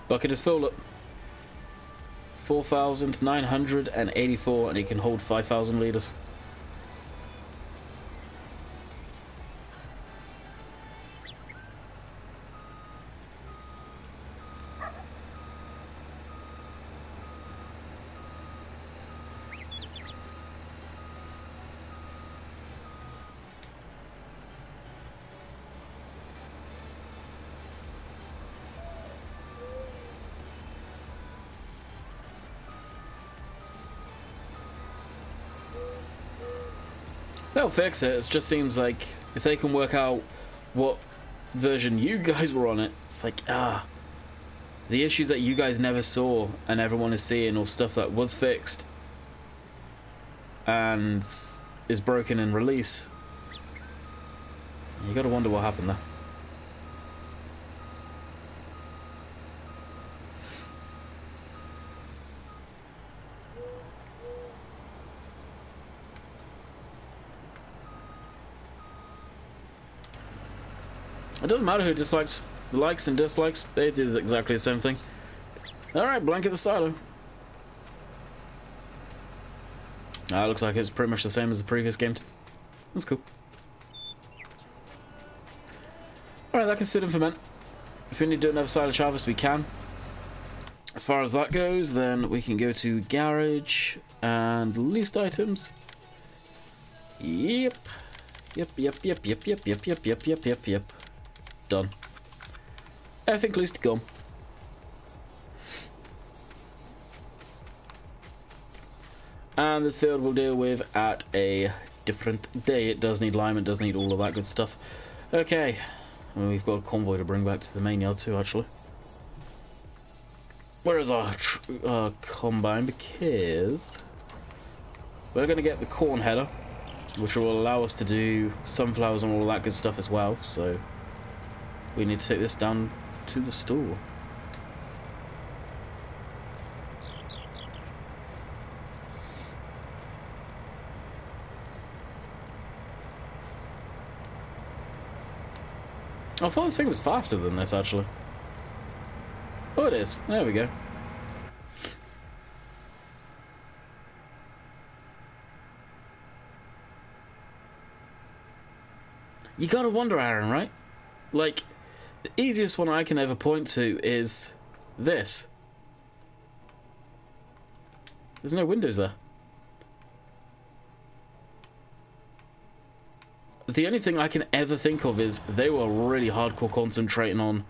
Bucket is full up. 4,984 and it can hold 5,000 litres. They'll fix it. It just seems like if they can work out what version you guys were on it's like, the issues that you guys never saw and everyone is seeing, or stuff that was fixed and is broken in release, You gotta wonder what happened there. It doesn't matter who dislikes. The likes and dislikes, they do exactly the same thing. Alright, blanket the silo. Ah, looks like it's pretty much the same as the previous game. That's cool. Alright, that can sit and ferment. If we need to do another silage harvest, we can. As far as that goes, then we can go to garage and list items. Yep. Yep. Done. Everything least gone. And this field we'll deal with at a different day. It does need lime, it does need all of that good stuff. Okay. Well, we've got a convoy to bring back to the main yard too, actually. Where is our combine? Because we're going to get the corn header, which will allow us to do sunflowers and all that good stuff as well. So we need to take this down to the store. I thought this thing was faster than this, actually. Oh, it is. There we go. You gotta wonder, Aaron, right? Like, the easiest one I can ever point to is this. There's no windows there. The only thing I can ever think of is they were really hardcore concentrating on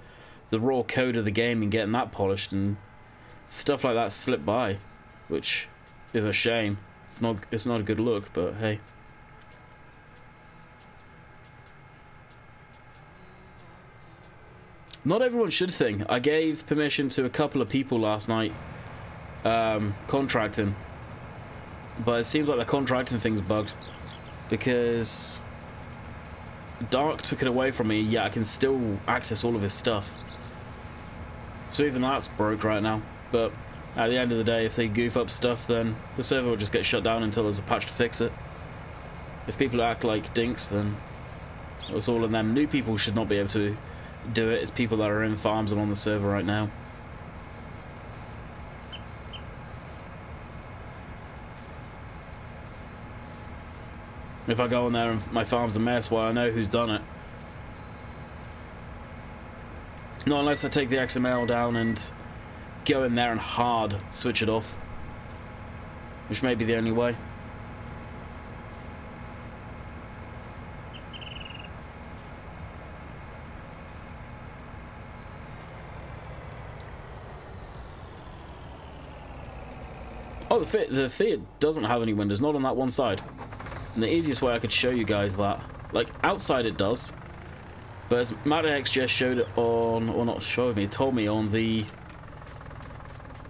the raw code of the game and getting that polished, and stuff like that slipped by, which is a shame. It's not a good look, but hey. Not everyone should think. I gave permission to a couple of people last night contracting, but it seems like the contracting thing's bugged because Dark took it away from me, yet I can still access all of his stuff. So even that's broke right now. But at the end of the day, if they goof up stuff, then the server will just get shut down until there's a patch to fix it. If people act like dinks, then it's all of them. New people should not be able to do it. It's people that are in farms and on the server right now. If I go in there and my farm's a mess, well, I know who's done it. Not unless I take the XML down and go in there and hard switch it off, which may be the only way. Oh, the Fiat doesn't have any windows, not on that one side. And the easiest way I could show you guys that, like, outside it does, but as MattX just showed it on, or not showed me, told me on the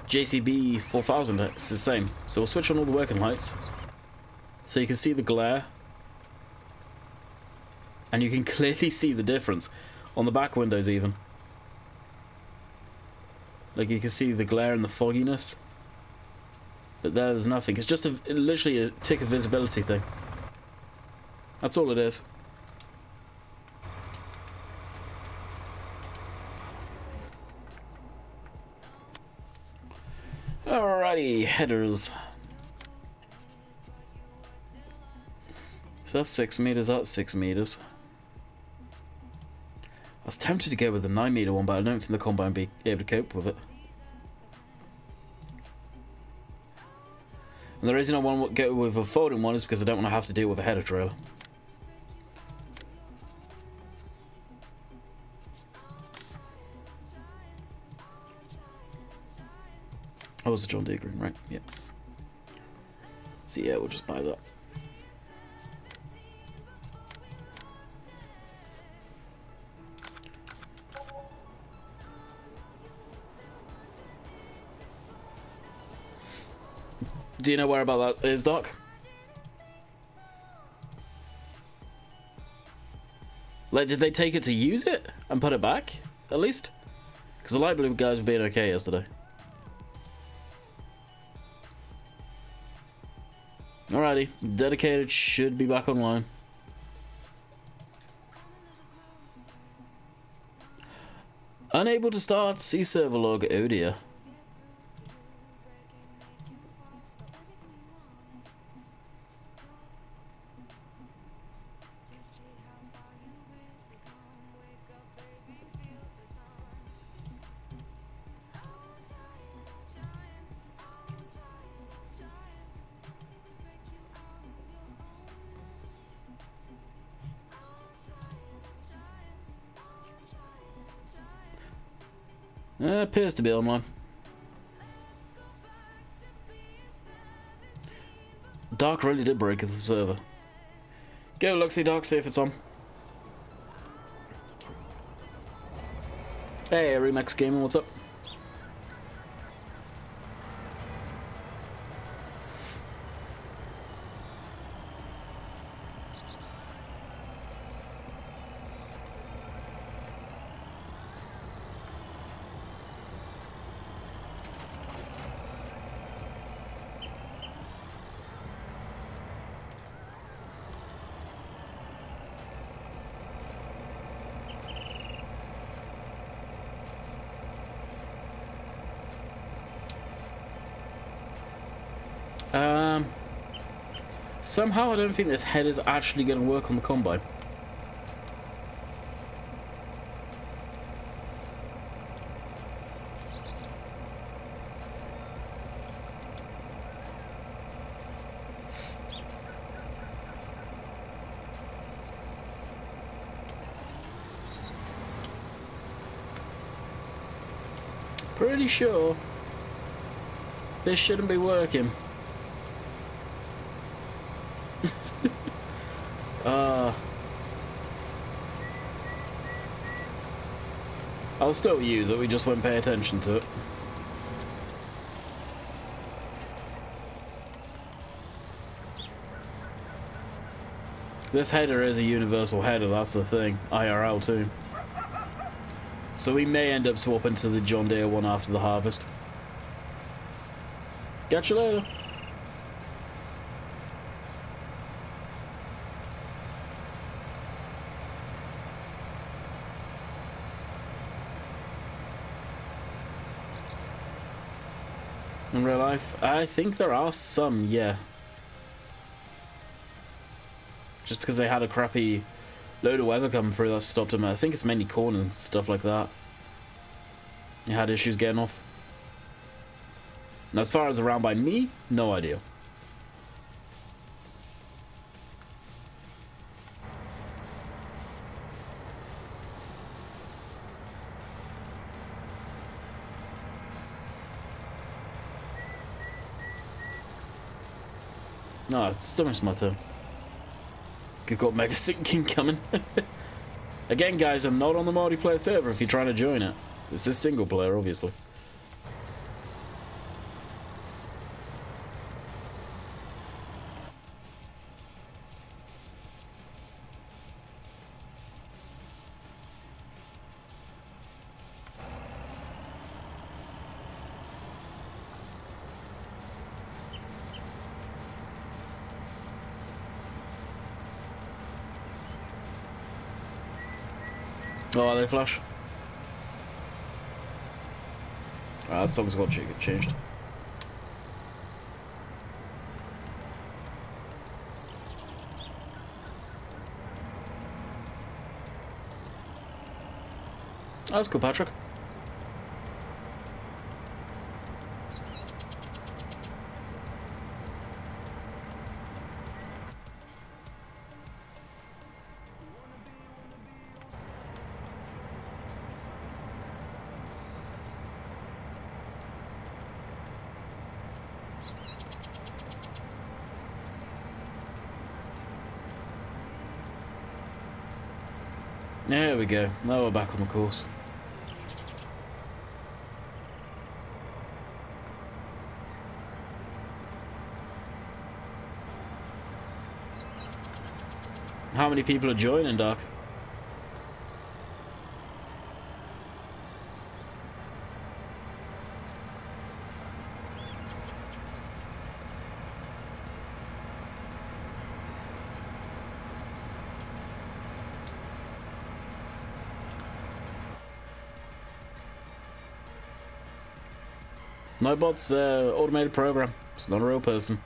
JCB 4000, it's the same. So we'll switch on all the working lights, so you can see the glare, and you can clearly see the difference on the back windows even. Like, you can see the glare and the fogginess, but there's nothing. It's just literally a tick of visibility thing. That's all it is. Alrighty, headers. So that's 6 meters, that's 6 meters. I was tempted to go with the 9 meter one, but I don't think the combine would be able to cope with it. And the reason I want to go with a folding one is because I don't want to have to deal with a header trailer. Oh, it's a John Deere green, right? Yep. So yeah, we'll just buy that. Do you know where about that is, Doc? Like, did they take it to use it and put it back, at least? Because the light blue guys were being okay yesterday. Alrighty, dedicated should be back online. Unable to start, see server log, oh dear. Appears to be online. Dark really did break the server. Go, Luxy Dark, see if it's on. Hey, Remax Gaming, what's up? Somehow I don't think this head is actually going to work on the combine. Pretty sure this shouldn't be working. I'll still use it, we just won't pay attention to it. This header is a universal header, that's the thing. IRL too. So we may end up swapping to the John Deere one after the harvest. Catch you later. In real life, I think there are some, yeah. Just because they had a crappy load of weather come through that stopped them. I think it's mainly corn and stuff like that. You had issues getting off. And as far as around by me, no idea. No, it's still much my turn. Good got Mega Sinking coming. Again, guys, I'm not on the multiplayer server if you're trying to join it. This is single player, obviously. Oh, are they flash? That song's got changed. Oh, that's cool, Patrick. There we go. Now we're back on the course. How many people are joining, Doc? Nightbot's automated program. It's not a real person.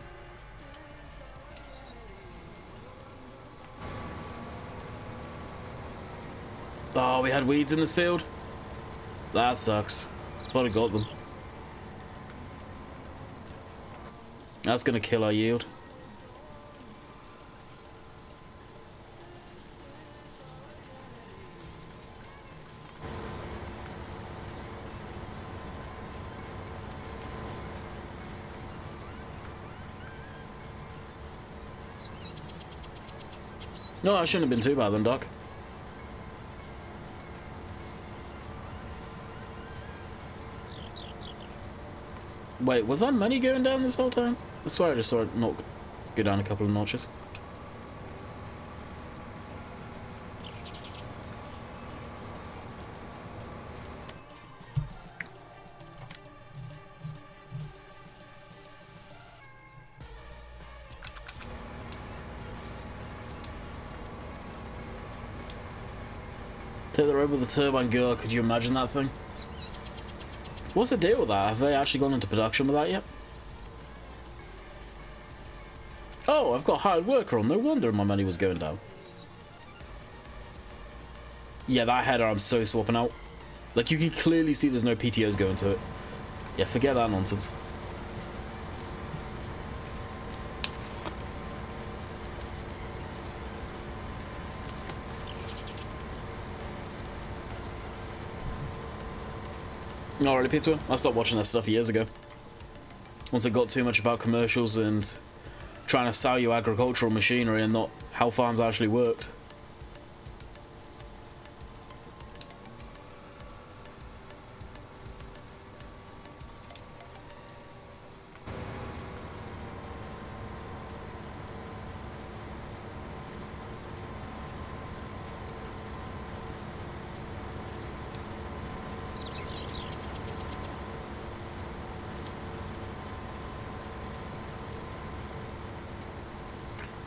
Oh, we had weeds in this field? That sucks. Thought I got them. That's gonna kill our yield. No, I shouldn't have been too bad then, Doc. Wait, was that money going down this whole time? I swear I just saw it not go down a couple of notches. Take the road with the turbine girl, could you imagine that thing? What's the deal with that? Have they actually gone into production with that yet? Oh, I've got hired worker on. No wonder my money was going down. Yeah, that header I'm so swapping out. Like, you can clearly see there's no PTOs going to it. Yeah, forget that nonsense. Alrighty, Peter. I stopped watching that stuff years ago. Once it got too much about commercials and trying to sell you agricultural machinery and not how farms actually worked.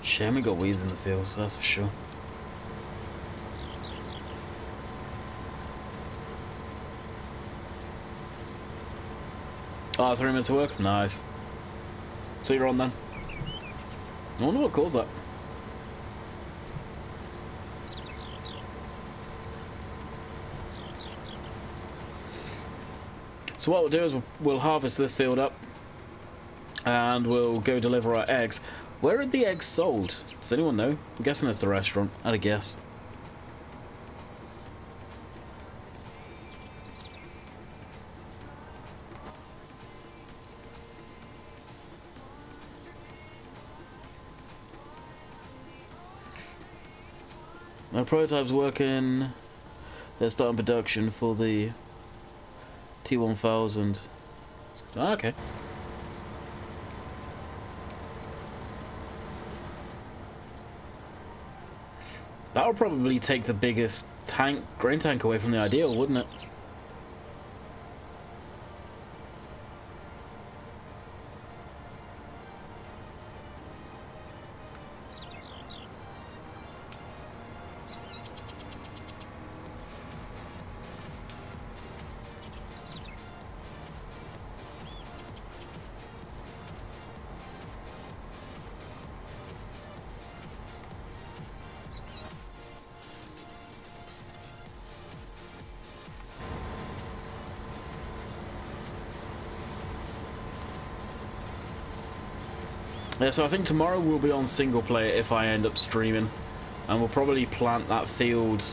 Shame we got weeds in the fields, that's for sure. Oh, 3 minutes of work? Nice. So you're on then. I wonder what caused that. So what we'll do is we'll harvest this field up and we'll go deliver our eggs. Where are the eggs sold? Does anyone know? I'm guessing it's the restaurant. I'd guess. My prototype's working. They're starting production for the T1000. Oh, okay. That would probably take the biggest grain tank away from the ideal, wouldn't it? Yeah, so I think tomorrow we'll be on single player if I end up streaming. And we'll probably plant that field.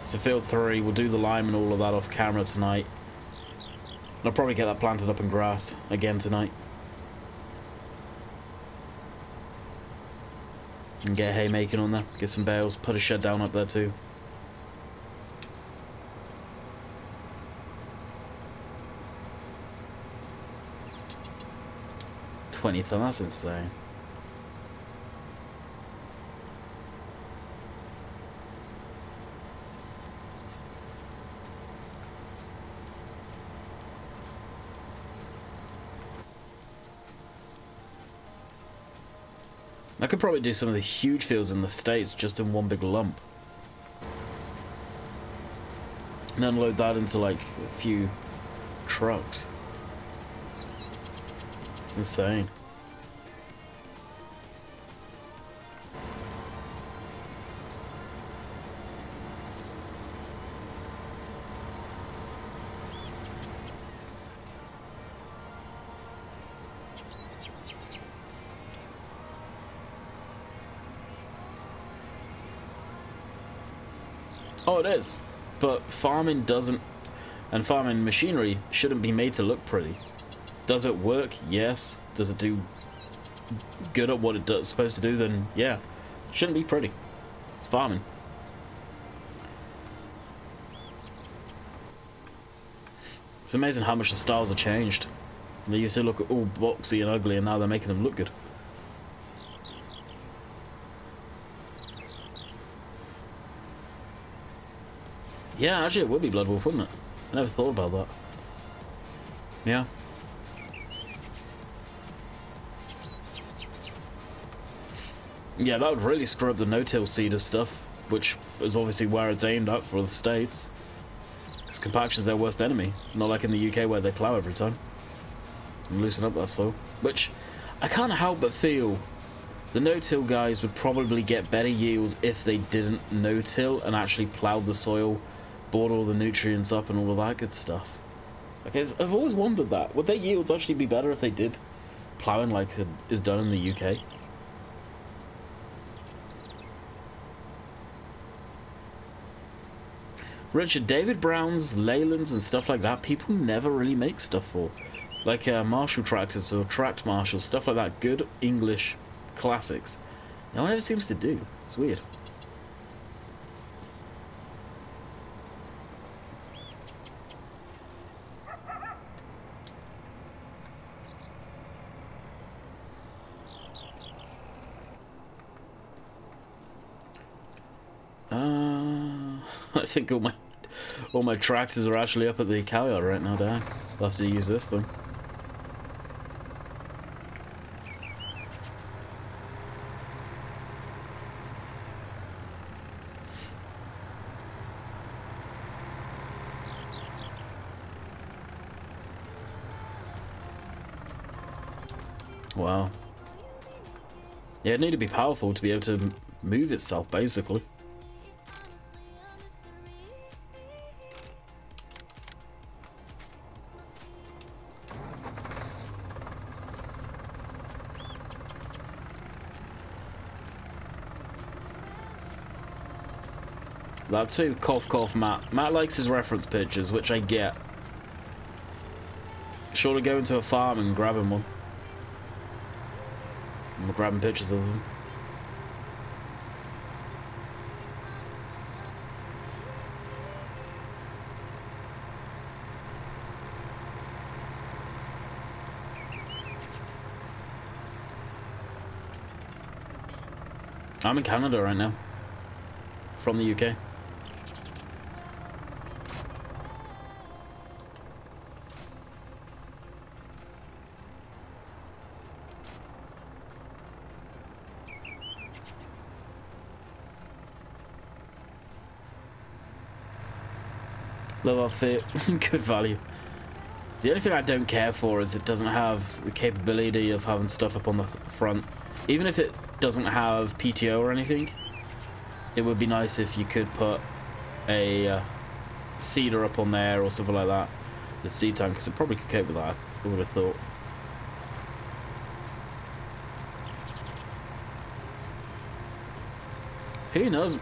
So field 3, we'll do the lime and all of that off camera tonight. And I'll probably get that planted up and grassed again tonight. And get haymaking on there, get some bales, put a shed down up there too. $20 ton, that's insane. I could probably do some of the huge fields in the States just in one big lump. And then load that into like a few trucks. It's insane. Oh, it is. But farming doesn't, and farming machinery shouldn't be made to look pretty. Does it work? Yes. Does it do good at what it's supposed to do? Then yeah. Shouldn't be pretty. It's farming. It's amazing how much the styles have changed. They used to look all boxy and ugly, and now they're making them look good. Yeah, actually it would be Blood Wolf, wouldn't it? I never thought about that. Yeah. Yeah, that would really screw up the no-till seeder stuff, which is obviously where it's aimed at for the States. Because compaction's their worst enemy, not like in the UK where they plough every time. And loosen up that soil. Which, I can't help but feel the no-till guys would probably get better yields if they didn't no-till and actually ploughed the soil, bored all the nutrients up and all of that good stuff. Okay, I've always wondered that. Would their yields actually be better if they did ploughing like it is done in the UK? Richard, David Brown's, Leyland's and stuff like that, people never really make stuff for. Like Marshall tractors or tracked Marshalls, stuff like that. Good English classics. No one ever seems to do. It's weird. I think all my tractors are actually up at the cow yard right now, dang. I'll have to use this thing. Wow. Yeah, it'd need to be powerful to be able to move itself, basically. That too, cough cough Matt. Matt likes his reference pictures, which I get. Sure to go into a farm and grab him one. I'm grabbing pictures of them. I'm in Canada right now. From the UK. Love our fit. Good value. The only thing I don't care for is it doesn't have the capability of having stuff up on the front. Even if it doesn't have PTO or anything, it would be nice if you could put a seeder up on there or something like that. The seed tank, because it probably could cope with that, I would have thought. Who knows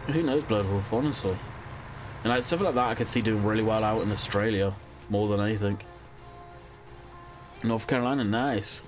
Blood Wolf, honestly. And like something like that I could see doing really well out in Australia, more than anything. North Carolina, nice.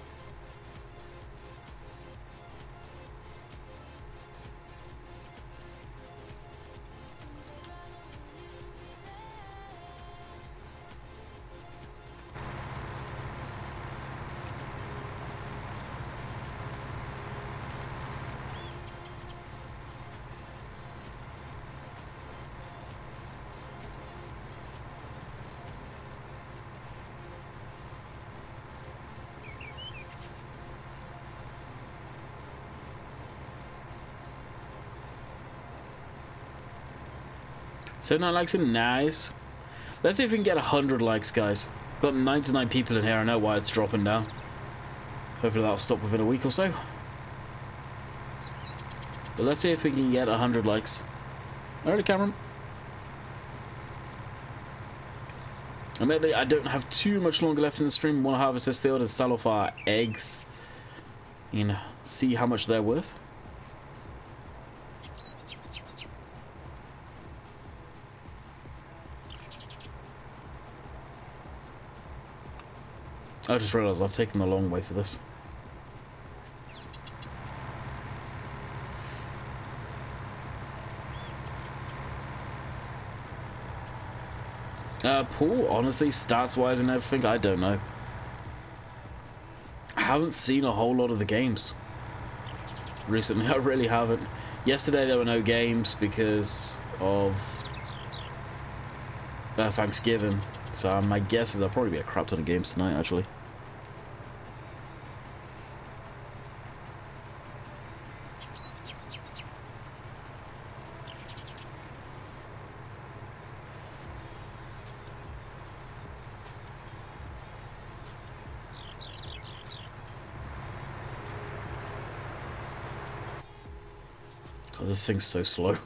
So 9 likes are nice. Let's see if we can get 100 likes, guys. Got 99 people in here. I know why it's dropping down. Hopefully that'll stop within a week or so. But let's see if we can get 100 likes. Alright, Cameron. Admittedly, I don't have too much longer left in the stream. We want to harvest this field and sell off our eggs. You know, see how much they're worth. I just realised I've taken the long way for this. Pool, honestly, stats-wise and everything, I don't know. I haven't seen a whole lot of the games recently. I really haven't. Yesterday there were no games because of Thanksgiving, so my guess is there'll probably be a crap ton of games tonight, actually. God, this thing's so slow.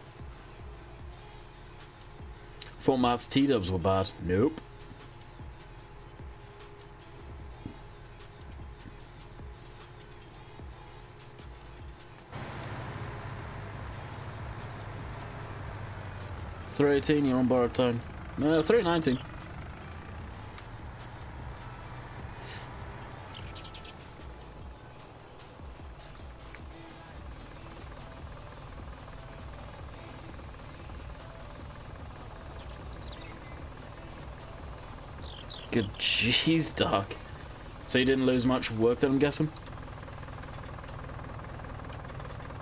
Thought Matt's T-dubs were bad. Nope. $3.18, you're on borrowed time. No, $3.19. Good jeez, Doc. So you didn't lose much work then, I'm guessing?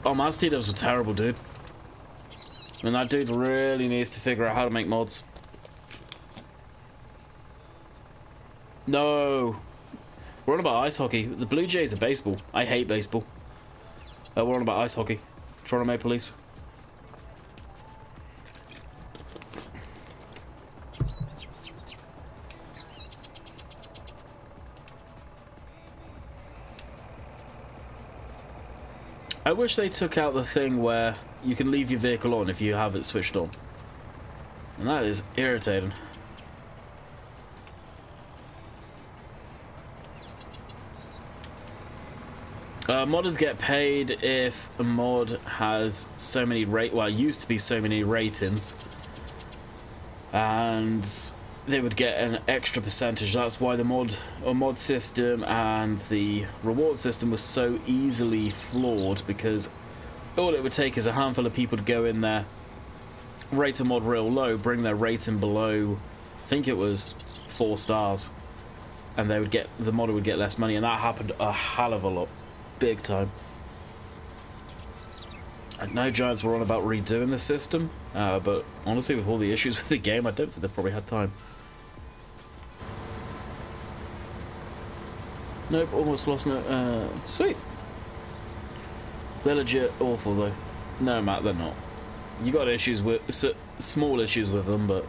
Oh, my T-dubs were terrible, dude. And that dude really needs to figure out how to make mods. No. We're on about ice hockey. The Blue Jays are baseball. I hate baseball. We're on about ice hockey. Toronto Maple Leafs. I wish they took out the thing where you can leave your vehicle on if you have it switched on. And that is irritating. Modders get paid if a mod has so many used to be so many ratings. And they would get an extra percentage. That's why the mod system and the reward system was so easily flawed, because all it would take is a handful of people to go in there, rate a mod real low, bring their rating below, I think it was 4 stars, and they would get, the modder would get less money, and that happened a hell of a lot, big time. I know Giants were on about redoing the system, but honestly, with all the issues with the game, I don't think they've probably had time. Nope, almost lost no. Sweet. They're legit awful though. No, Matt, they're not. You got issues with small issues with them, but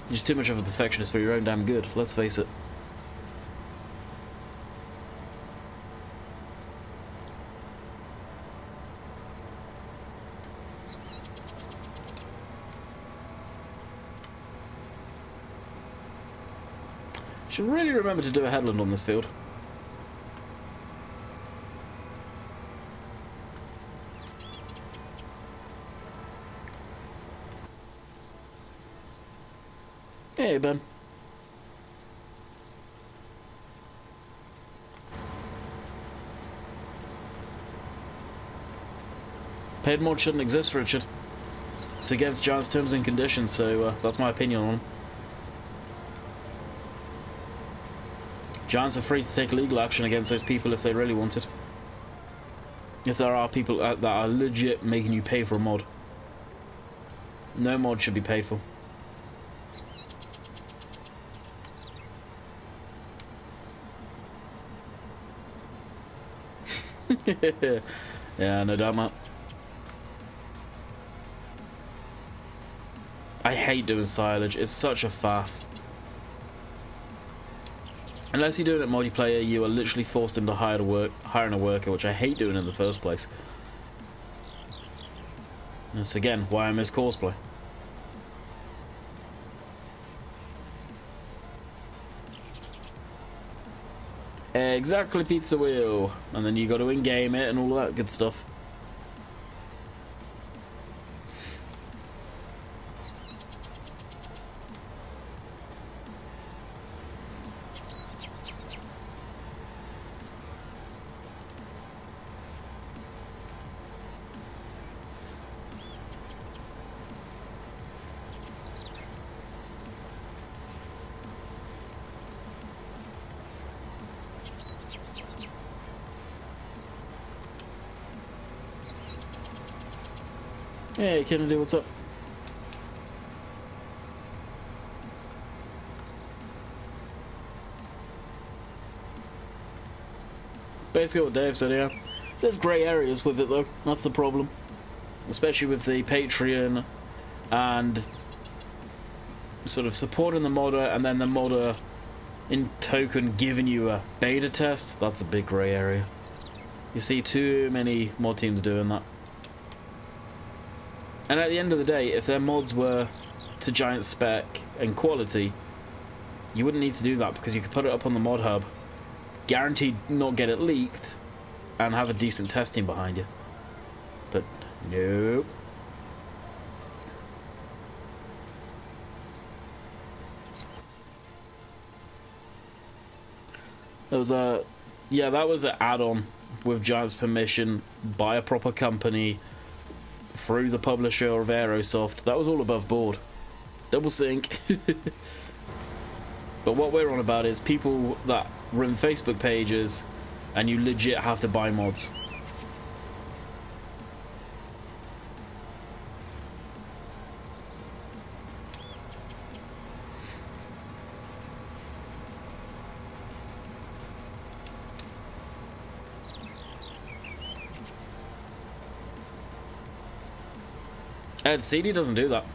you're just too much of a perfectionist for your own damn good. Let's face it. Should really remember to do a headland on this field. Hey, Ben. Paid mod shouldn't exist, Richard. It's against Giants' terms and conditions, so that's my opinion on them. Giants are free to take legal action against those people if they really wanted. If there are people that are legit making you pay for a mod. No mod should be paid for. Yeah, no doubt, Matt. I hate doing silage. It's such a faff. Unless you're doing it multiplayer, you are literally forced into hiring a worker, which I hate doing in the first place. That's again why I miss cosplay. Exactly, pizza wheel. And then you got to in-game it and all that good stuff. Hey Kennedy, what's up? Basically what Dave said, yeah. There's grey areas with it though, that's the problem. Especially with the Patreon and sort of supporting the modder and then the modder in token giving you a beta test. That's a big grey area. You see too many mod teams doing that. And at the end of the day, if their mods were to giant spec and quality, you wouldn't need to do that because you could put it up on the mod hub, guaranteed not get it leaked, and have a decent test team behind you. But nope. There was a, yeah, that was an add-on with Giant's permission by a proper company through the publisher of Aerosoft. That was all above board. Double sync. But what we're on about is people that run Facebook pages and you legit have to buy mods. Ed CD doesn't do that.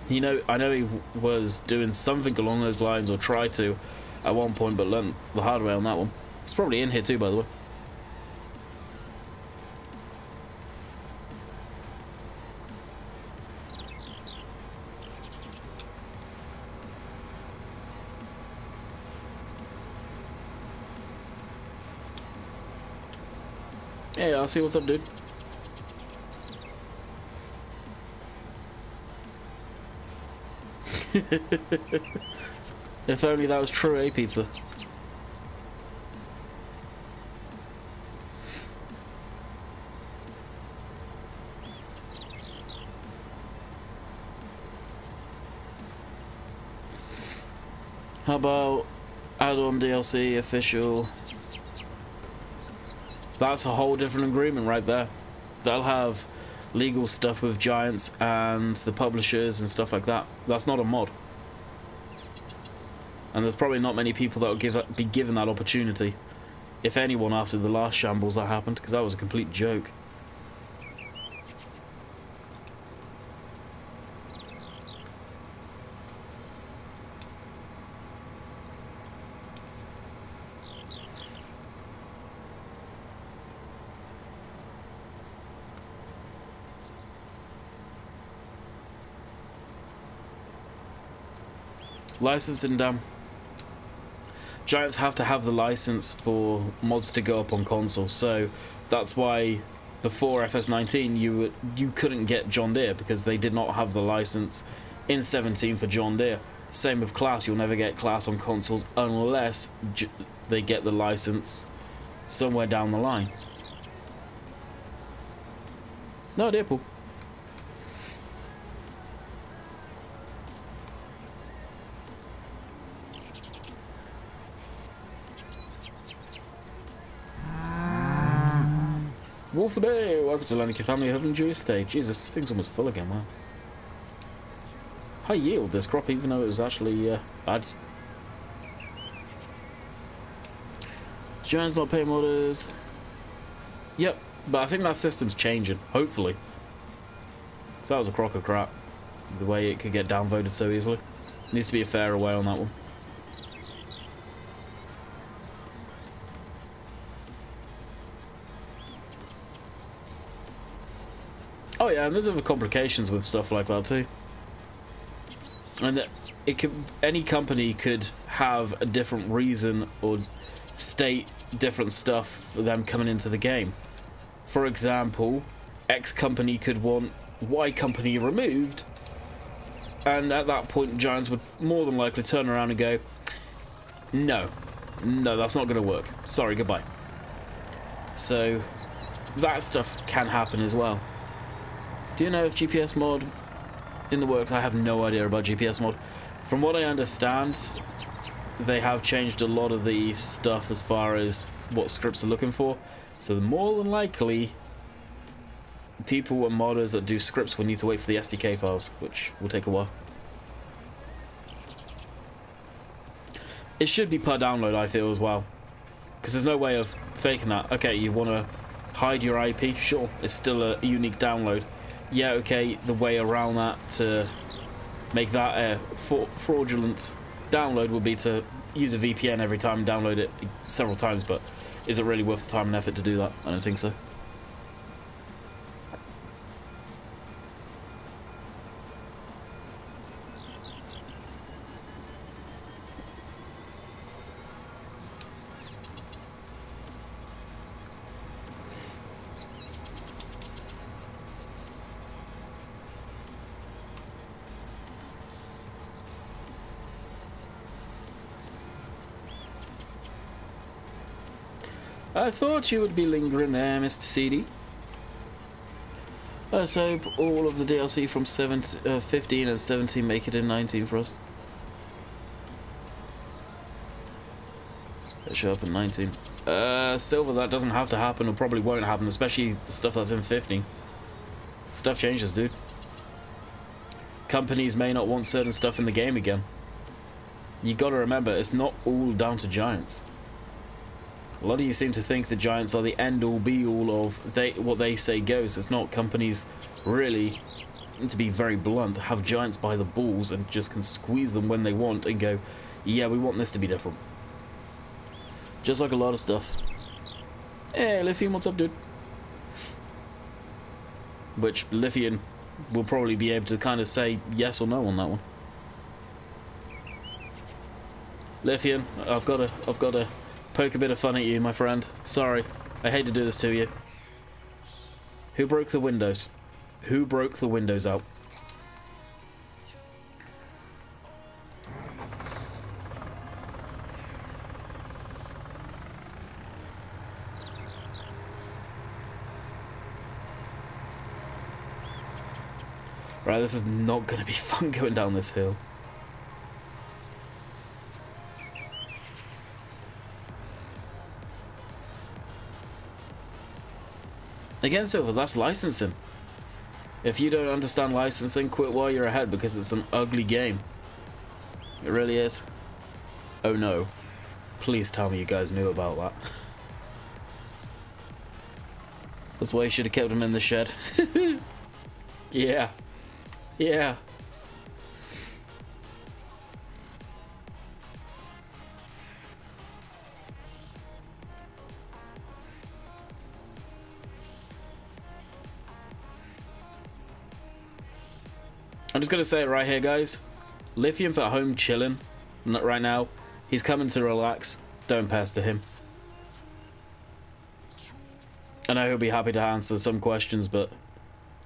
You know, I know he was doing something along those lines, or tried to at one point, but learned the hard way on that one. It's probably in here too, by the way. Hey, I'll see what's up, dude. If only that was true, eh, pizza? How about add-on DLC official? That's a whole different agreement right there. They'll have legal stuff with Giants and the publishers and stuff like that. That's not a mod. And there's probably not many people that will be given that opportunity, if anyone, after the last shambles that happened, because that was a complete joke. Licensing down. Giants have to have the license for mods to go up on console, so that's why before FS19 you couldn't get John Deere, because they did not have the license in 17 for John Deere. Same with Class, you'll never get Class on consoles unless they get the license somewhere down the line. No, dear Paul. Wolf the Bay, welcome to Landykid Family. Have enjoyed your stay. Jesus, this thing's almost full again, wow. High yield this crop, even though it was actually bad. Giants not pay modders. Yep, but I think that system's changing, hopefully. So that was a crock of crap, the way it could get downvoted so easily. Needs to be a fairer way on that one. yeah, and there's other complications with stuff like that too. And that it could, any company could have a different reason or state different stuff for them coming into the game. For example, X company could want Y company removed, and at that point Giants would more than likely turn around and go, no, that's not going to work. Sorry, goodbye. So that stuff can happen as well. Do you know if GPS mod in the works? I have no idea about GPS mod. From what I understand, they have changed a lot of the stuff as far as what scripts are looking for. So more than likely, people and modders that do scripts will need to wait for the SDK files, which will take a while. It should be per download, I feel, as well. Because there's no way of faking that. Okay, you want to hide your IP? Sure, it's still a unique download. Yeah, okay, the way around that to make that a fraudulent download would be to use a VPN every time and download it several times, but is it really worth the time and effort to do that? I don't think so. I thought you would be lingering there, Mr. CD. Let's hope all of the DLC from 15 and 17 make it in 19 for us. Let's show up in 19. Silver, that doesn't have to happen, or probably won't happen, especially the stuff that's in 15. Stuff changes, dude. Companies may not want certain stuff in the game again. You gotta remember, it's not all down to Giants. A lot of you seem to think the Giants are the end-all, be-all of what they say goes. It's not. Companies really, to be very blunt, have Giants by the balls and just can squeeze them when they want and go, yeah, we want this to be different. Just like a lot of stuff. Hey, Lithium, what's up, dude? Which Lithium will probably be able to kind of say yes or no on that one. Lithium, I've got to poke a bit of fun at you, my friend. Sorry, I hate to do this to you. Who broke the windows? Who broke the windows out? Right, this is not going to be fun going down this hill. Again, Silver, that's licensing. If you don't understand licensing, quit while you're ahead, because it's an ugly game. It really is. Oh no. Please tell me you guys knew about that. That's why you should have kept him in the shed. Yeah. Yeah. I'm just gonna say it right here, guys. Lithium's at home chilling right now. He's coming to relax. Don't pester him. I know he'll be happy to answer some questions, but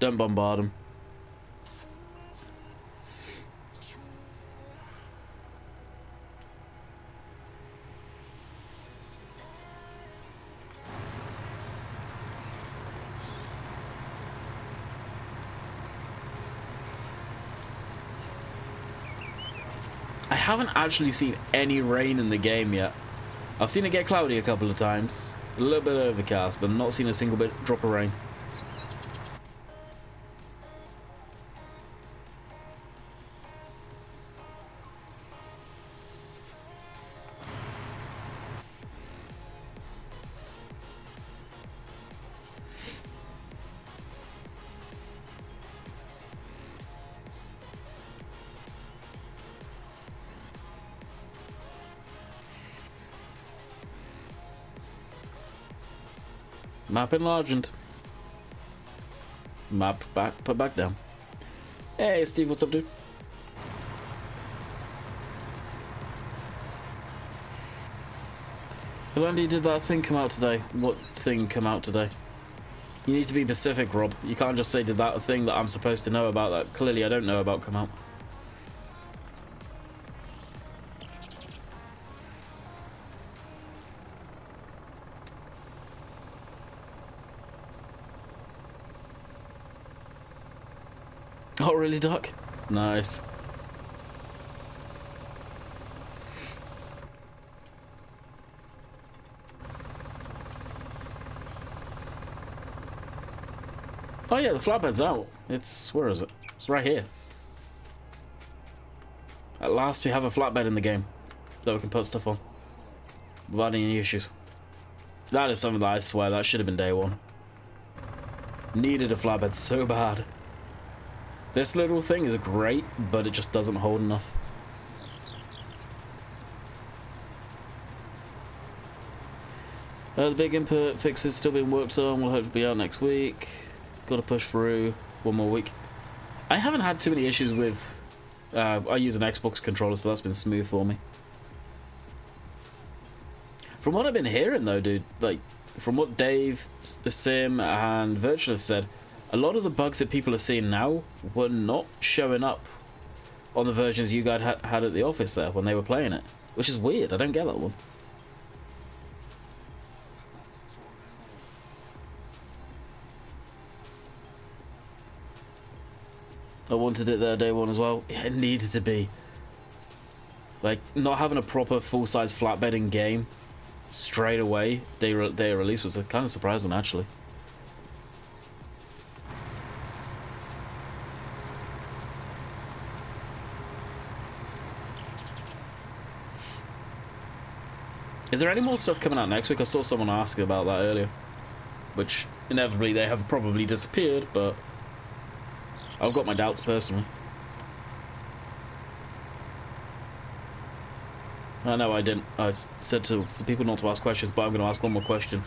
don't bombard him. I haven't actually seen any rain in the game yet. I've seen it get cloudy a couple of times. A little bit overcast, but not seen a single drop of rain. Map enlarged. Map back, put back down. Hey, Steve, what's up, dude? Landy, did that thing come out today? What thing come out today? You need to be specific, Rob. You can't just say, did that thing that I'm supposed to know about that clearly I don't know about come out. Oh, really, Doc? Nice. Oh yeah, the flatbed's out. Where is it? It's right here. At last we have a flatbed in the game that we can put stuff on without any issues. That is something that I swear that should have been day one. Needed a flatbed so bad. This little thing is great, but it just doesn't hold enough. The big input fix is still being worked on. We'll hope to be out next week. Got to push through one more week. I haven't had too many issues with... I use an Xbox controller, so that's been smooth for me. From what I've been hearing, though, dude, like, from what Dave, Sim, and Virtual have said, a lot of the bugs that people are seeing now were not showing up on the versions you guys had at the office there when they were playing it. Which is weird, I don't get that one. I wanted it there day one as well. Yeah, it needed to be. Like, not having a proper full-size flatbed in game straight away, day of release, was kind of surprising, actually. Is there any more stuff coming out next week? I saw someone ask about that earlier. Which, inevitably, they have probably disappeared, but... I've got my doubts personally. I know I didn't. I said for people not to ask questions, but I'm going to ask one more question.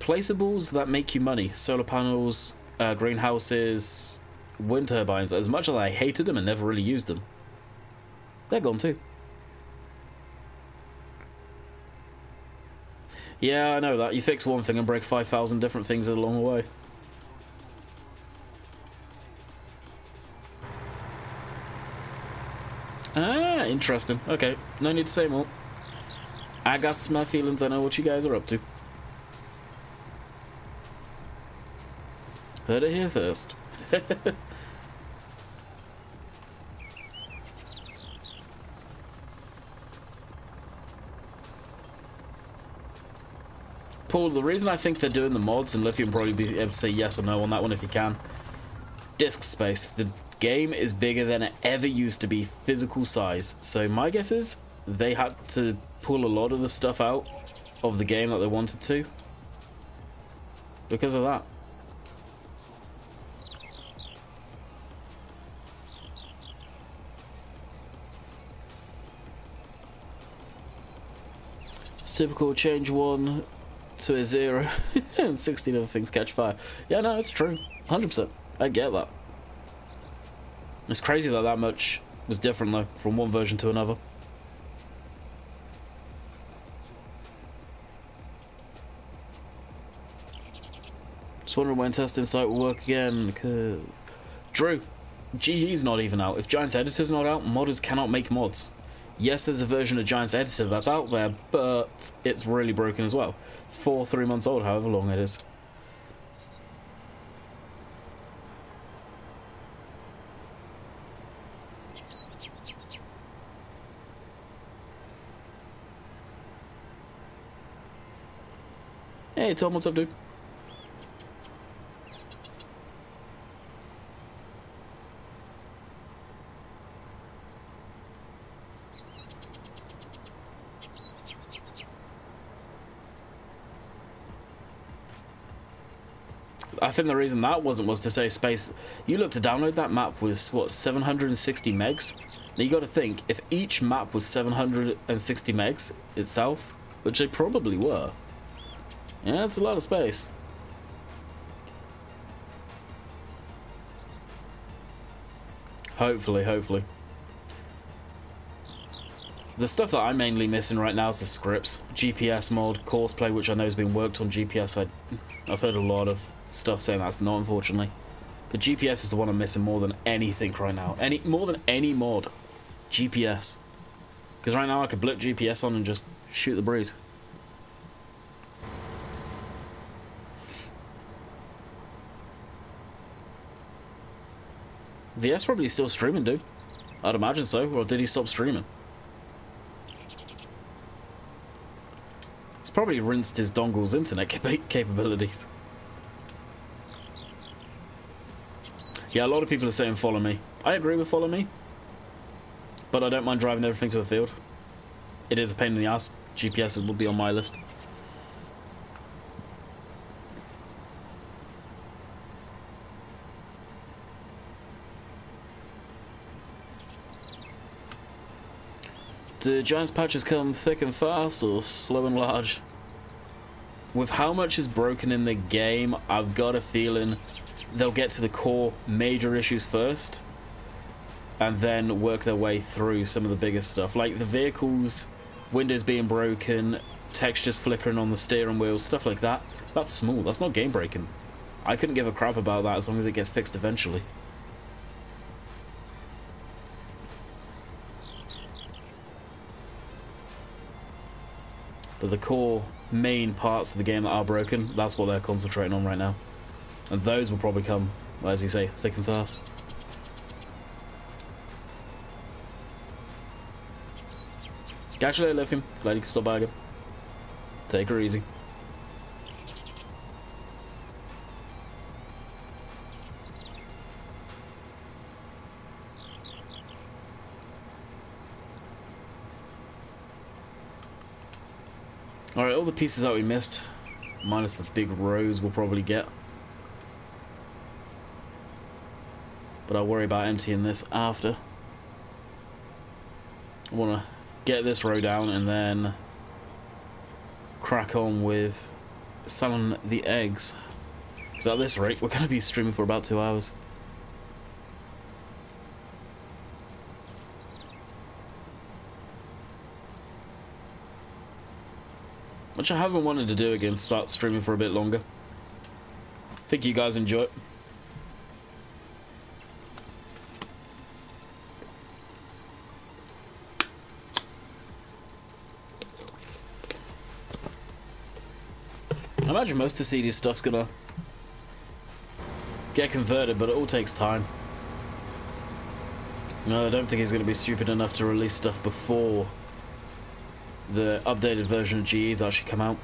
Placeables that make you money. Solar panels, greenhouses, wind turbines. As much as I hated them and never really used them, they're gone too. Yeah, I know that. You fix one thing and break 5,000 different things along the way. Ah, interesting. Okay, no need to say more. I got my feelings. I know what you guys are up to. Heard it here first. Paul, the reason I think they're doing the mods, and Lithium probably be able to say yes or no on that one if you can. Disk space. The game is bigger than it ever used to be, physical size. So my guess is they had to pull a lot of the stuff out of the game that they wanted to because of that. It's typical, change 1 to a 0 and 16 other things catch fire. Yeah, no, it's true. 100%. I get that. It's crazy that that much was different, though, from one version to another. Just wondering when Test Insight will work again, because... Drew, GE's not even out. If Giant's Editor's not out, modders cannot make mods. Yes, there's a version of Giant's Editor that's out there, but it's really broken as well. It's 3 months old, however long it is. Hey Tom, what's up, dude? I think the reason that was to say space. You look, to download that map was what, 760 megs? Now you got to think, if each map was 760 megs itself, which they probably were. Yeah, it's a lot of space. Hopefully, hopefully. The stuff that I'm mainly missing right now is the scripts. GPS mod, courseplay, which I know has been worked on GPS. I've heard a lot of stuff saying that's not, unfortunately. The GPS is the one I'm missing more than anything right now. More than any mod. GPS. Because right now I could blip GPS on and just shoot the breeze. VS probably still streaming, dude. I'd imagine so. Or did he stop streaming? He's probably rinsed his dongle's internet capabilities. Yeah, a lot of people are saying follow me. I agree with follow me. But I don't mind driving everything to a field. It is a pain in the ass. GPS will be on my list. Do Giants patches come thick and fast or slow and large? With how much is broken in the game, I've got a feeling they'll get to the core major issues first and then work their way through some of the biggest stuff. Like the vehicles, windows being broken, textures flickering on the steering wheel, stuff like that. That's small, that's not game breaking. I couldn't give a crap about that as long as it gets fixed eventually. But the core main parts of the game that are broken, that's what they're concentrating on right now. And those will probably come, as you say, thick and fast. Catch you later, Lithium. Glad you can stop by again. Take her easy. Alright, all the pieces that we missed, minus the big rows, we'll probably get. But I'll worry about emptying this after. I want to get this row down and then crack on with selling the eggs. Because at this rate, we're going to be streaming for about 2 hours. Which I haven't wanted to do again, start streaming for a bit longer. Think you guys enjoy it. I imagine most of the CD stuff's gonna get converted, but it all takes time. No, I don't think he's gonna be stupid enough to release stuff before the updated version of GE's actually come out.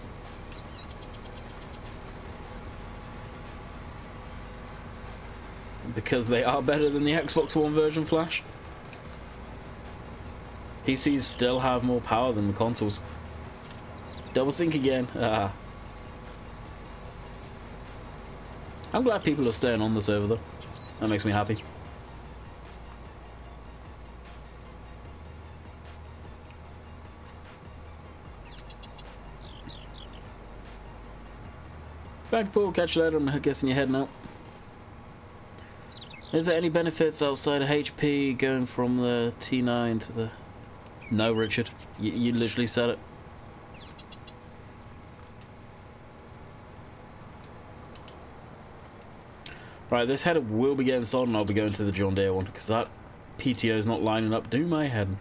Because they are better than the Xbox One version, Flash. PCs still have more power than the consoles. Double sync again. Ah. I'm glad people are staying on the server though. That makes me happy. Back Paul, catch you later. I'm guessing you're heading out. Is there any benefits outside of HP going from the T9 to the... No, Richard. You literally said it. Right, this header will be getting sold and I'll be going to the John Deere one because that PTO is not lining up. Do my head.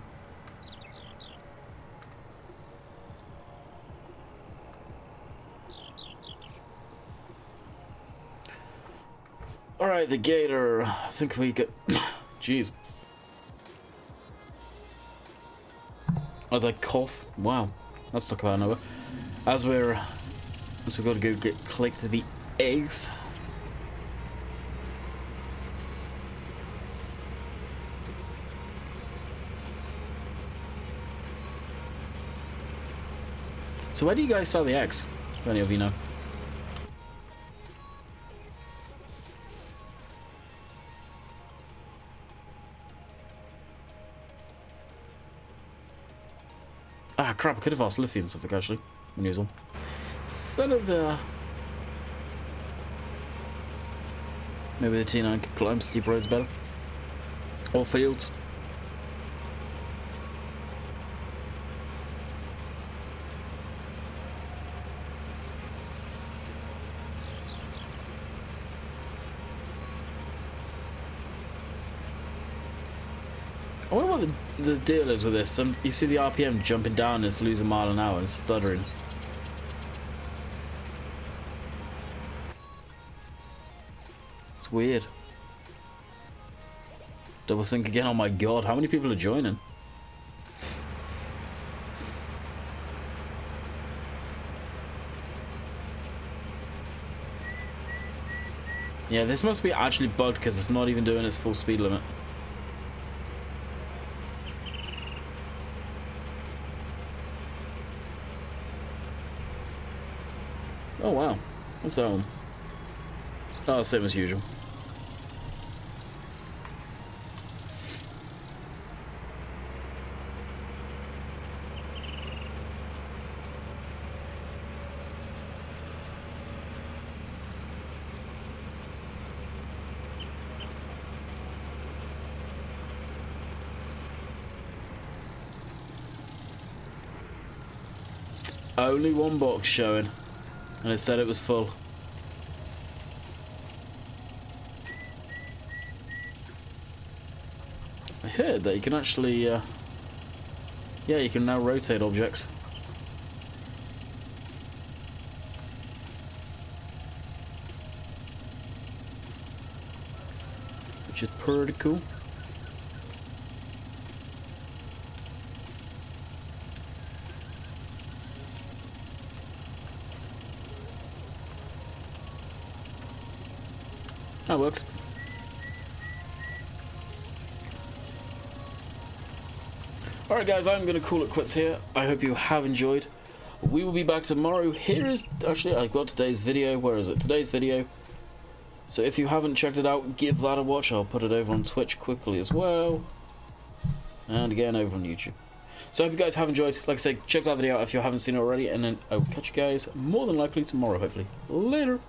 Alright, the gator. I think we get... Jeez. As I cough. Wow. That's stuck about nowhere. As we've got to go collect the eggs. So where do you guys sell the eggs? If any of you know. Ah, crap, I could have asked Liffy and something, actually, when he was on. Son of a... Maybe the T9 could climb steep roads better. Or fields. I wonder what the deal is with this. You see the RPM jumping down and it's losing a mile an hour and stuttering. It's weird. Double sync again. Oh my god, how many people are joining? Yeah, this must be actually bugged because it's not even doing its full speed limit. Oh wow, what's that one? Oh, same as usual. Only one box showing, and it said it was full. I heard that you can actually, yeah, you can now rotate objects. Which is pretty cool. That works. Alright guys, I'm going to call it quits here. I hope you have enjoyed. We will be back tomorrow. Here is, actually, I've got today's video. Where is it? Today's video. So if you haven't checked it out, give that a watch. I'll put it over on Twitch quickly as well. And again, over on YouTube. So I hope you guys have enjoyed. Like I said, check that video out if you haven't seen it already. And then I will catch you guys more than likely tomorrow, hopefully. Later.